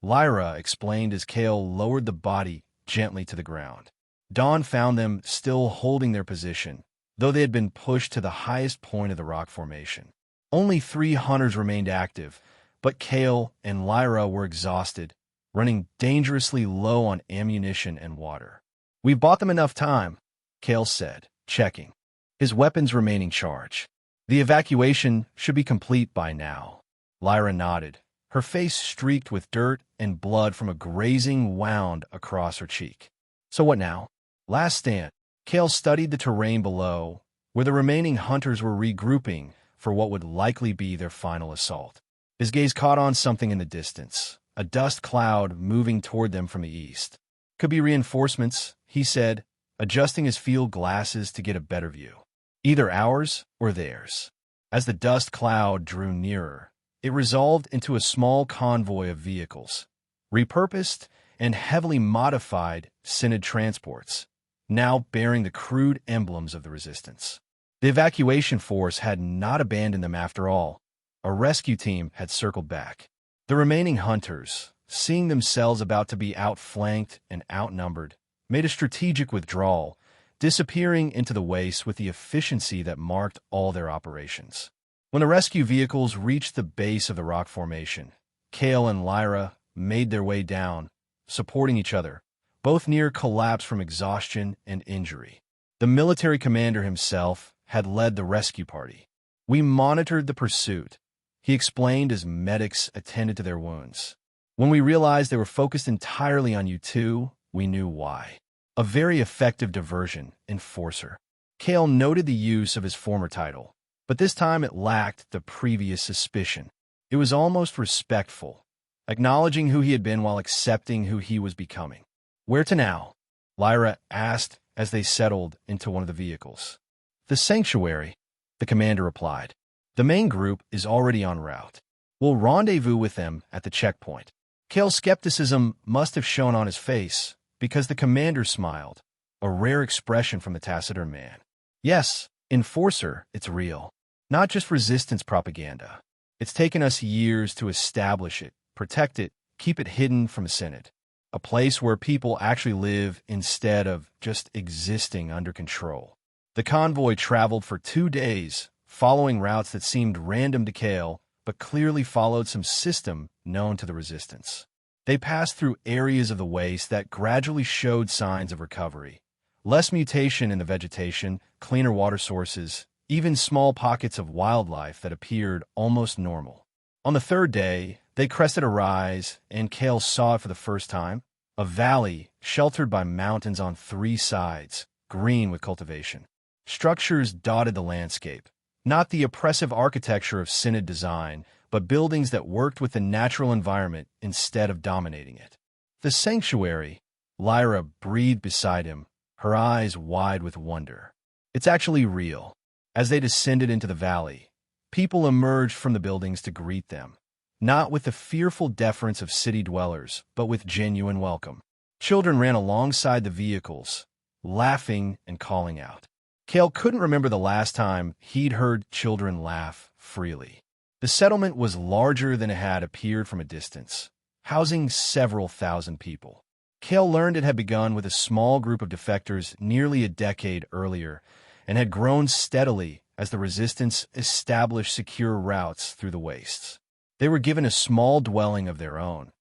Lyra explained as Kale lowered the body gently to the ground. Dawn found them still holding their position, though they had been pushed to the highest point of the rock formation. Only 3 hunters remained active, but Kale and Lyra were exhausted, running dangerously low on ammunition and water. "We've bought them enough time," Kale said, checking, his weapons remaining charged. "The evacuation should be complete by now." Lyra nodded, her face streaked with dirt and blood from a grazing wound across her cheek. "So what now?" Last stand. Kale studied the terrain below, where the remaining hunters were regrouping for what would likely be their final assault. His gaze caught on something in the distance, a dust cloud moving toward them from the east. "Could be reinforcements," he said, adjusting his field glasses to get a better view. "Either ours or theirs." As the dust cloud drew nearer, it resolved into a small convoy of vehicles, repurposed and heavily modified Synod transports, now bearing the crude emblems of the resistance. The evacuation force had not abandoned them after all. A rescue team had circled back. The remaining hunters, seeing themselves about to be outflanked and outnumbered, made a strategic withdrawal, disappearing into the wastes with the efficiency that marked all their operations. When the rescue vehicles reached the base of the rock formation, Kale and Lyra made their way down, supporting each other, both near collapse from exhaustion and injury. The military commander himself had led the rescue party. "We monitored the pursuit," he explained as medics attended to their wounds. "When we realized they were focused entirely on you two, we knew why." A very effective diversion, enforcer. Kale noted the use of his former title, but this time it lacked the previous suspicion. It was almost respectful, acknowledging who he had been while accepting who he was becoming. "Where to now?" Lyra asked as they settled into one of the vehicles. "The sanctuary," the commander replied. "The main group is already en route. We'll rendezvous with them at the checkpoint." Kale's skepticism must have shown on his face, because the commander smiled, a rare expression from the taciturn man. "Yes, enforcer, it's real. Not just resistance propaganda. It's taken us years to establish it, protect it, keep it hidden from the Synod. a place where people actually live instead of just existing under control. The convoy traveled for 2 days, following routes that seemed random to Kale, but clearly followed some system known to the resistance. They passed through areas of the waste that gradually showed signs of recovery. Less mutation in the vegetation, cleaner water sources, even small pockets of wildlife that appeared almost normal. On the 3rd day, they crested a rise, and Kale saw it for the first time, a valley sheltered by mountains on 3 sides, green with cultivation. Structures dotted the landscape, not the oppressive architecture of Synod design, but buildings that worked with the natural environment instead of dominating it. The sanctuary, Lyra breathed beside him, her eyes wide with wonder. It's actually real. As they descended into the valley, people emerged from the buildings to greet them, not with the fearful deference of city dwellers, but with genuine welcome. Children ran alongside the vehicles, laughing and calling out. Kale couldn't remember the last time he'd heard children laugh freely. The settlement was larger than it had appeared from a distance, housing several thousand people. Kale learned it had begun with a small group of defectors nearly a decade earlier and had grown steadily as the resistance established secure routes through the wastes. They were given a small dwelling of their own,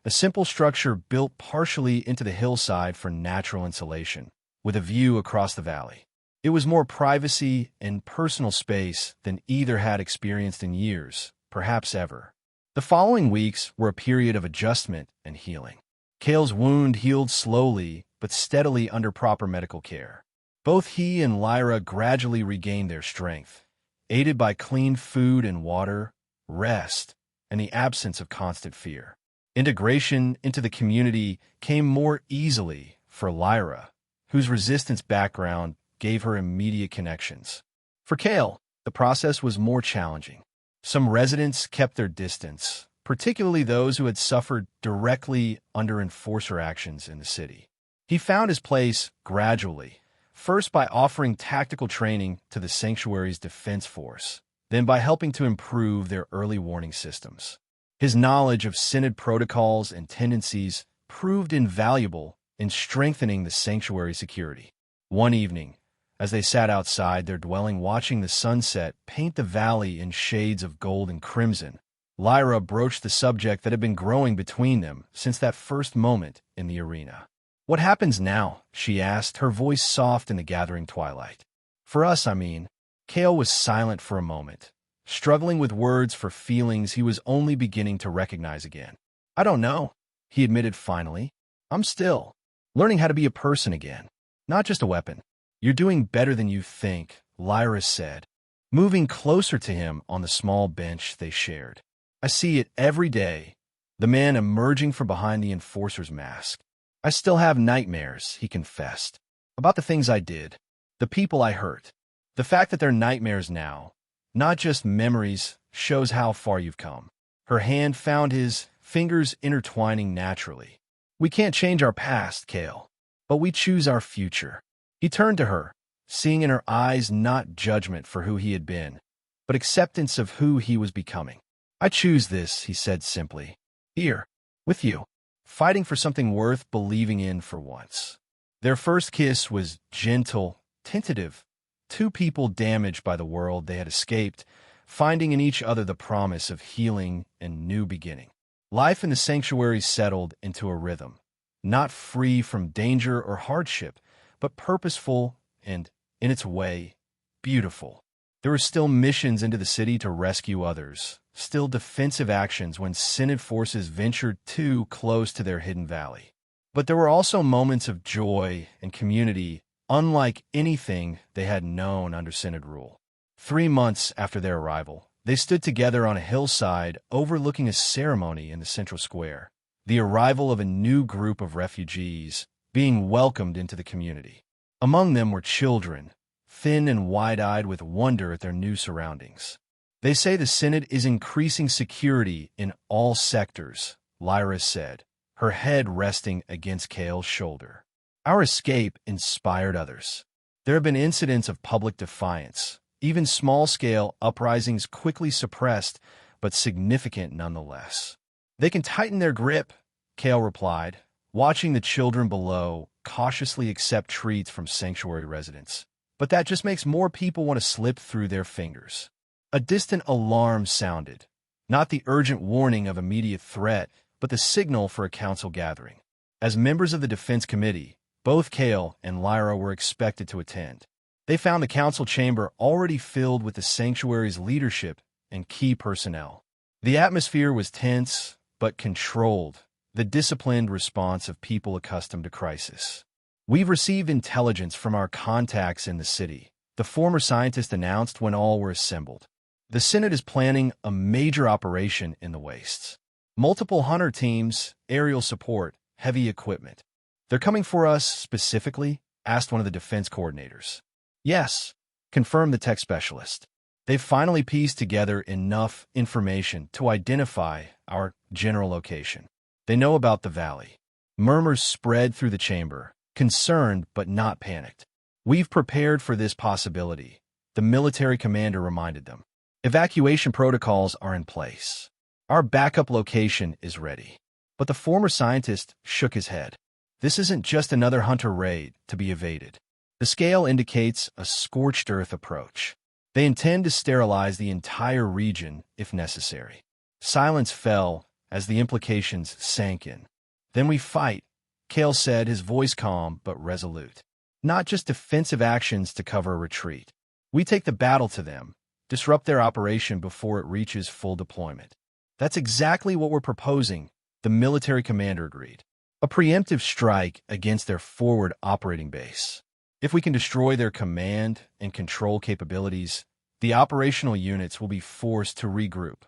a simple structure built partially into the hillside for natural insulation, with a view across the valley. It was more privacy and personal space than either had experienced in years, perhaps ever. The following weeks were a period of adjustment and healing. Kale's wound healed slowly but steadily under proper medical care. Both he and Lyra gradually regained their strength, aided by clean food and water, rest, and the absence of constant fear. Integration into the community came more easily for Lyra, whose resistance background gave her immediate connections. For Kale, the process was more challenging. Some residents kept their distance, particularly those who had suffered directly under enforcer actions in the city. He found his place gradually, first by offering tactical training to the sanctuary's defense force, then by helping to improve their early warning systems. His knowledge of Synod protocols and tendencies proved invaluable in strengthening the sanctuary's security. One evening, as they sat outside their dwelling watching the sunset paint the valley in shades of gold and crimson, Lyra broached the subject that had been growing between them since that first moment in the arena. "What happens now?" she asked, her voice soft in the gathering twilight. "For us, I mean." Kale was silent for a moment, struggling with words for feelings he was only beginning to recognize again. "I don't know," he admitted finally. "I'm still learning how to be a person again, not just a weapon." "You're doing better than you think," Lyra said, moving closer to him on the small bench they shared. "I see it every day, the man emerging from behind the enforcer's mask. I still have nightmares," he confessed, "about the things I did, the people I hurt. The fact that they're nightmares now, not just memories, shows how far you've come." Her hand found his, fingers intertwining naturally. "We can't change our past, Kale, but we choose our future." He turned to her, seeing in her eyes not judgment for who he had been, but acceptance of who he was becoming. "I choose this," he said simply. "Here, with you, fighting for something worth believing in for once." Their first kiss was gentle, tentative, 2 people damaged by the world they had escaped, finding in each other the promise of healing and new beginning. Life in the sanctuary settled into a rhythm, not free from danger or hardship, but purposeful and, in its way, beautiful. There were still missions into the city to rescue others, still defensive actions when Synod forces ventured too close to their hidden valley. But there were also moments of joy and community unlike anything they had known under Synod rule. 3 months after their arrival, they stood together on a hillside overlooking a ceremony in the central square, the arrival of a new group of refugees being welcomed into the community. Among them were children, thin and wide-eyed with wonder at their new surroundings. "They say the Synod is increasing security in all sectors," Lyra said, her head resting against Kale's shoulder. "Our escape inspired others. There have been incidents of public defiance, even small-scale uprisings quickly suppressed, but significant nonetheless." "They can tighten their grip," Kale replied, watching the children below cautiously accept treats from sanctuary residents. But that just makes more people want to slip through their fingers. A distant alarm sounded, not the urgent warning of immediate threat, but the signal for a council gathering. As members of the Defense Committee, both Kale and Lyra were expected to attend. They found the council chamber already filled with the sanctuary's leadership and key personnel. The atmosphere was tense, but controlled, the disciplined response of people accustomed to crisis. "We've received intelligence from our contacts in the city," the former scientist announced when all were assembled. "The Senate is planning a major operation in the wastes. Multiple hunter teams, aerial support, heavy equipment. They're coming for us specifically?" asked one of the defense coordinators. "Yes," confirmed the tech specialist. "They've finally pieced together enough information to identify our general location. They know about the valley." Murmurs spread through the chamber, concerned but not panicked. "We've prepared for this possibility," the military commander reminded them. "Evacuation protocols are in place. Our backup location is ready." But the former scientist shook his head. "This isn't just another hunter raid to be evaded. The scale indicates a scorched earth approach. They intend to sterilize the entire region if necessary." Silence fell as the implications sank in. "Then we fight," Kale said, his voice calm but resolute. "Not just defensive actions to cover a retreat. We take the battle to them, disrupt their operation before it reaches full deployment." "That's exactly what we're proposing," the military commander agreed. "A preemptive strike against their forward operating base. If we can destroy their command and control capabilities, the operational units will be forced to regroup.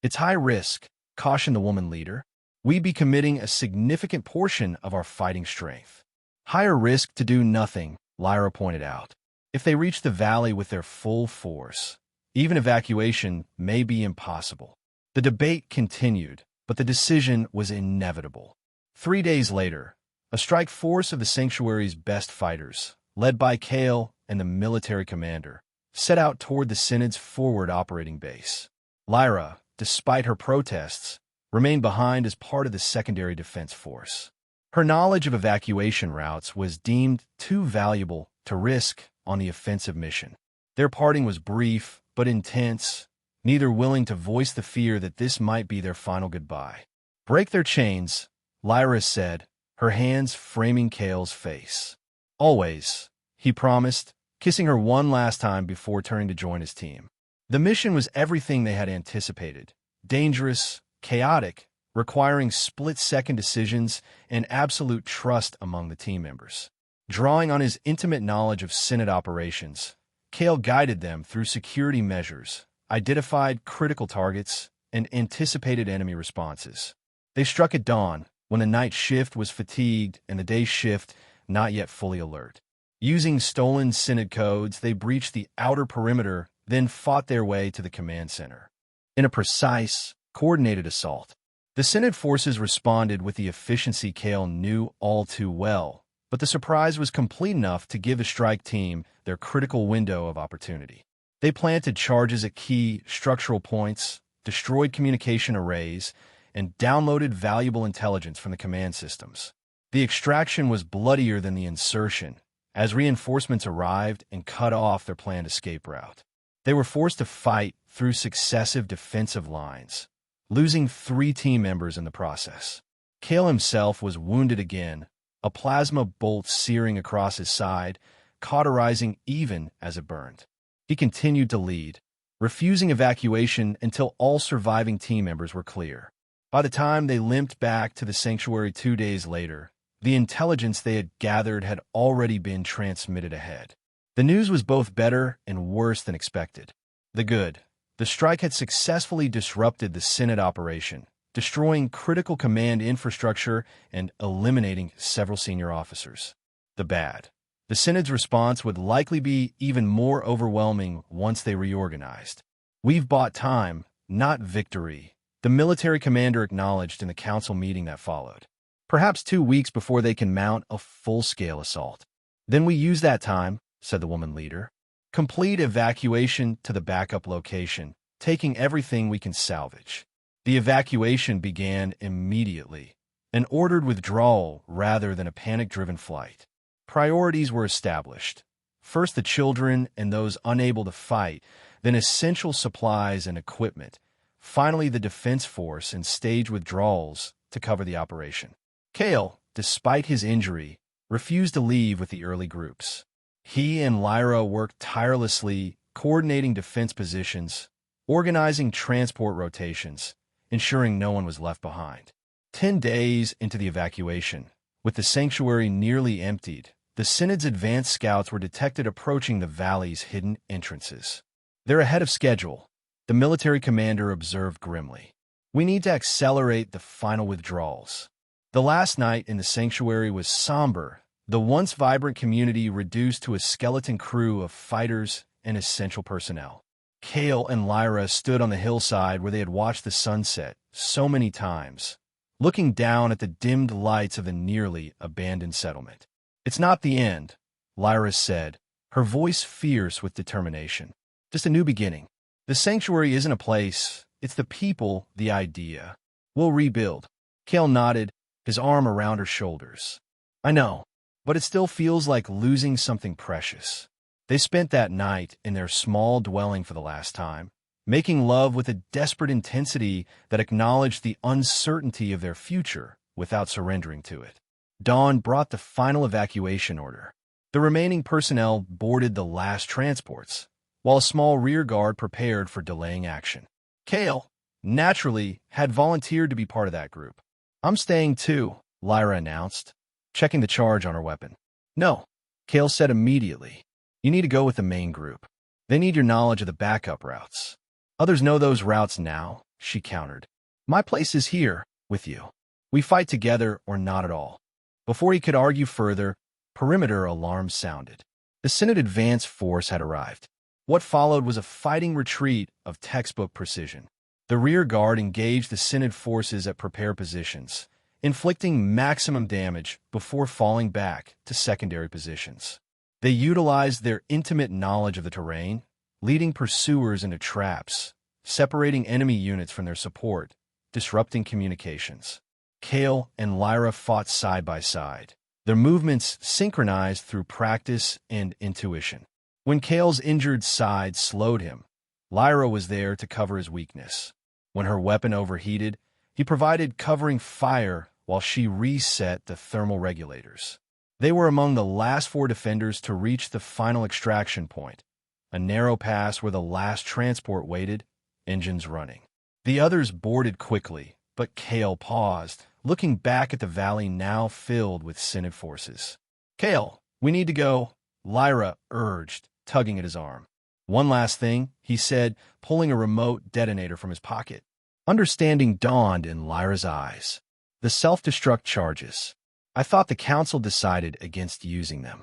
It's high risk," cautioned the woman leader. "We'd be committing a significant portion of our fighting strength." "Higher risk to do nothing," Lyra pointed out. "If they reach the valley with their full force, even evacuation may be impossible." The debate continued, but the decision was inevitable. 3 days later, a strike force of the sanctuary's best fighters, led by Kale and the military commander, set out toward the Synod's forward operating base. Lyra, despite her protests, remained behind as part of the secondary defense force. Her knowledge of evacuation routes was deemed too valuable to risk on the offensive mission. Their parting was brief but intense, neither willing to voice the fear that this might be their final goodbye. "Break their chains," Lyra said, her hands framing Kale's face. "Always," he promised, kissing her one last time before turning to join his team. The mission was everything they had anticipated: dangerous, chaotic, requiring split-second decisions and absolute trust among the team members. Drawing on his intimate knowledge of Synod operations, Kale guided them through security measures, identified critical targets, and anticipated enemy responses. They struck at dawn, when the night shift was fatigued and the day shift not yet fully alert. Using stolen Synod codes, they breached the outer perimeter, then fought their way to the command center. In a precise, coordinated assault, the Synod forces responded with the efficiency Kale knew all too well, but the surprise was complete enough to give the strike team their critical window of opportunity. They planted charges at key structural points, destroyed communication arrays, and downloaded valuable intelligence from the command systems. The extraction was bloodier than the insertion, as reinforcements arrived and cut off their planned escape route. They were forced to fight through successive defensive lines, losing 3 team members in the process. Kale himself was wounded again, a plasma bolt searing across his side, cauterizing even as it burned. He continued to lead, refusing evacuation until all surviving team members were clear. By the time they limped back to the sanctuary 2 days later, the intelligence they had gathered had already been transmitted ahead. The news was both better and worse than expected. The good: the strike had successfully disrupted the Synod operation, destroying critical command infrastructure and eliminating several senior officers. The bad: the Synod's response would likely be even more overwhelming once they reorganized. "We've bought time, not victory," the military commander acknowledged in the council meeting that followed. "Perhaps 2 weeks before they can mount a full-scale assault. Then we use that time," said the woman leader. "Complete evacuation to the backup location, taking everything we can salvage." The evacuation began immediately. an ordered withdrawal rather than a panic-driven flight. Priorities were established. First the children and those unable to fight, then essential supplies and equipment, finally the defense force and staged withdrawals to cover the operation. Kale, despite his injury, refused to leave with the early groups. He and Lyra worked tirelessly, coordinating defense positions, organizing transport rotations, ensuring no one was left behind. 10 days into the evacuation, with the sanctuary nearly emptied, the Synod's advanced scouts were detected approaching the valley's hidden entrances. "They're ahead of schedule," the military commander observed grimly. "We need to accelerate the final withdrawals." The last night in the sanctuary was somber, the once vibrant community reduced to a skeleton crew of fighters and essential personnel. Kale and Lyra stood on the hillside where they had watched the sunset so many times, looking down at the dimmed lights of the nearly abandoned settlement. "It's not the end," Lyra said, her voice fierce with determination. "Just a new beginning. The sanctuary isn't a place, it's the people, the idea. We'll rebuild." Kale nodded, his arm around her shoulders. "I know, but it still feels like losing something precious." They spent that night in their small dwelling for the last time, making love with a desperate intensity that acknowledged the uncertainty of their future without surrendering to it. Dawn brought the final evacuation order. The remaining personnel boarded the last transports, while a small rear guard prepared for delaying action. Kale, naturally, had volunteered to be part of that group. "I'm staying too," Lyra announced, checking the charge on her weapon. "No," Kale said immediately. "You need to go with the main group. They need your knowledge of the backup routes." "Others know those routes now," she countered. "My place is here, with you. We fight together or not at all." Before he could argue further, perimeter alarms sounded. The Synod advance force had arrived. What followed was a fighting retreat of textbook precision. The rear guard engaged the Synod forces at prepared positions, inflicting maximum damage before falling back to secondary positions. They utilized their intimate knowledge of the terrain, leading pursuers into traps, separating enemy units from their support, disrupting communications. Kale and Lyra fought side by side, their movements synchronized through practice and intuition. When Kale's injured side slowed him, Lyra was there to cover his weakness. When her weapon overheated, he provided covering fire while she reset the thermal regulators. They were among the last 4 defenders to reach the final extraction point, a narrow pass where the last transport waited, engines running. The others boarded quickly, but Kale paused, looking back at the valley now filled with Synod forces. "Kale, we need to go," Lyra urged, tugging at his arm. "One last thing," he said, pulling a remote detonator from his pocket. Understanding dawned in Lyra's eyes. "The self-destruct charges. I thought the council decided against using them."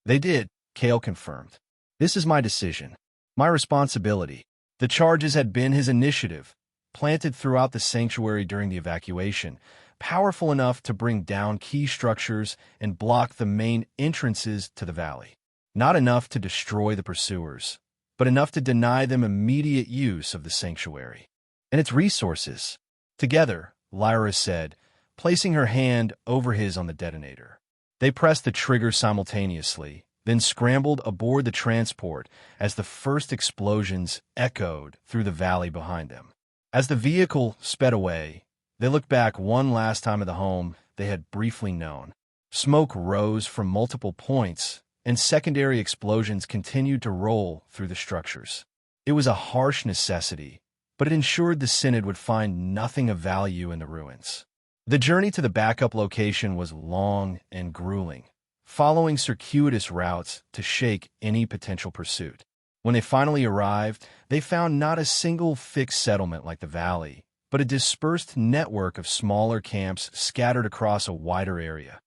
"They did," Kale confirmed. "This is my decision, my responsibility." The charges had been his initiative, planted throughout the sanctuary during the evacuation, powerful enough to bring down key structures and block the main entrances to the valley. Not enough to destroy the pursuers, but enough to deny them immediate use of the sanctuary and its resources. "Together," Lyra said, placing her hand over his on the detonator. They pressed the trigger simultaneously, then scrambled aboard the transport as the first explosions echoed through the valley behind them. As the vehicle sped away, they looked back one last time at the home they had briefly known. Smoke rose from multiple points, and secondary explosions continued to roll through the structures. It was a harsh necessity, but it ensured the Synod would find nothing of value in the ruins. The journey to the backup location was long and grueling, following circuitous routes to shake any potential pursuit. When they finally arrived, they found not a single fixed settlement like the valley, but a dispersed network of smaller camps scattered across a wider area.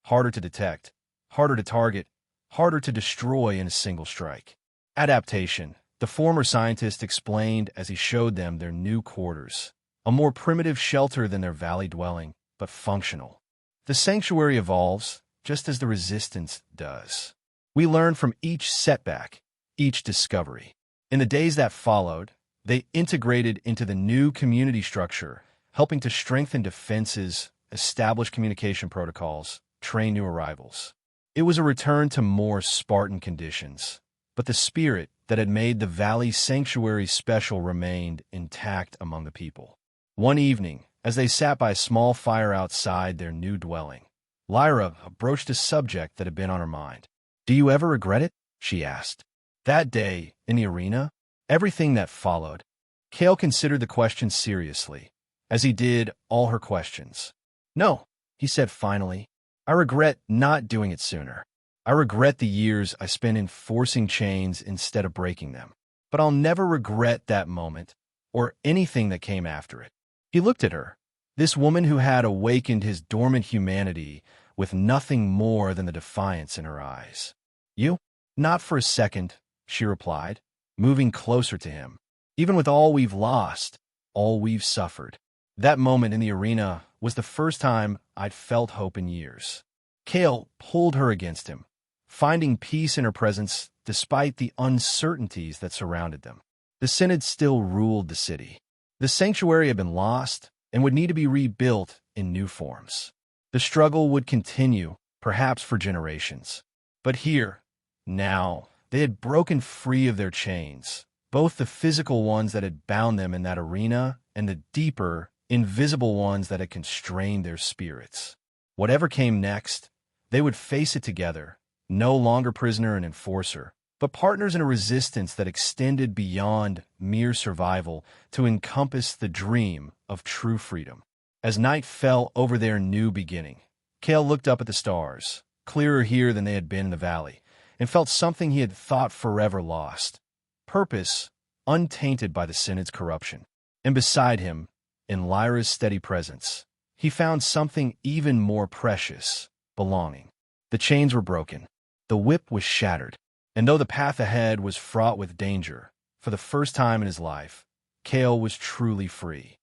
Harder to detect, harder to target, harder to destroy in a single strike. Adaptation, the former scientist explained as he showed them their new quarters. A more primitive shelter than their valley dwelling, but functional. The sanctuary evolves, just as the resistance does. We learn from each setback, each discovery. In the days that followed, they integrated into the new community structure, helping to strengthen defenses establish communication protocols, train new arrivals. It was a return to more Spartan conditions, but the spirit that had made the Valley Sanctuary special remained intact among the people. One evening, as they sat by a small fire outside their new dwelling, Lyra broached a subject that had been on her mind. "Do you ever regret it?" she asked. That day, in the arena, everything that followed, Kale considered the question seriously, as he did all her questions. "No," he said finally. "I regret not doing it sooner. I regret the years I spent enforcing chains instead of breaking them. But I'll never regret that moment, or anything that came after it." He looked at her, this woman who had awakened his dormant humanity with nothing more than the defiance in her eyes. "You? Not for a second," she replied, moving closer to him. "Even with all we've lost, all we've suffered." That moment in the arena was the first time I'd felt hope in years. Kale pulled her against him, finding peace in her presence despite the uncertainties that surrounded them. The Synod still ruled the city. The sanctuary had been lost and would need to be rebuilt in new forms. The struggle would continue, perhaps for generations. But here, now, they had broken free of their chains, both the physical ones that had bound them in that arena and the deeper, invisible ones that had constrained their spirits. Whatever came next, they would face it together, no longer prisoner and enforcer, but partners in a resistance that extended beyond mere survival to encompass the dream of true freedom. As night fell over their new beginning, Kale looked up at the stars, clearer here than they had been in the valley, and felt something he had thought forever lost: purpose, untainted by the Synod's corruption. And beside him, in Lyra's steady presence, he found something even more precious: belonging. The chains were broken. The whip was shattered. And though the path ahead was fraught with danger, for the first time in his life, Kale was truly free.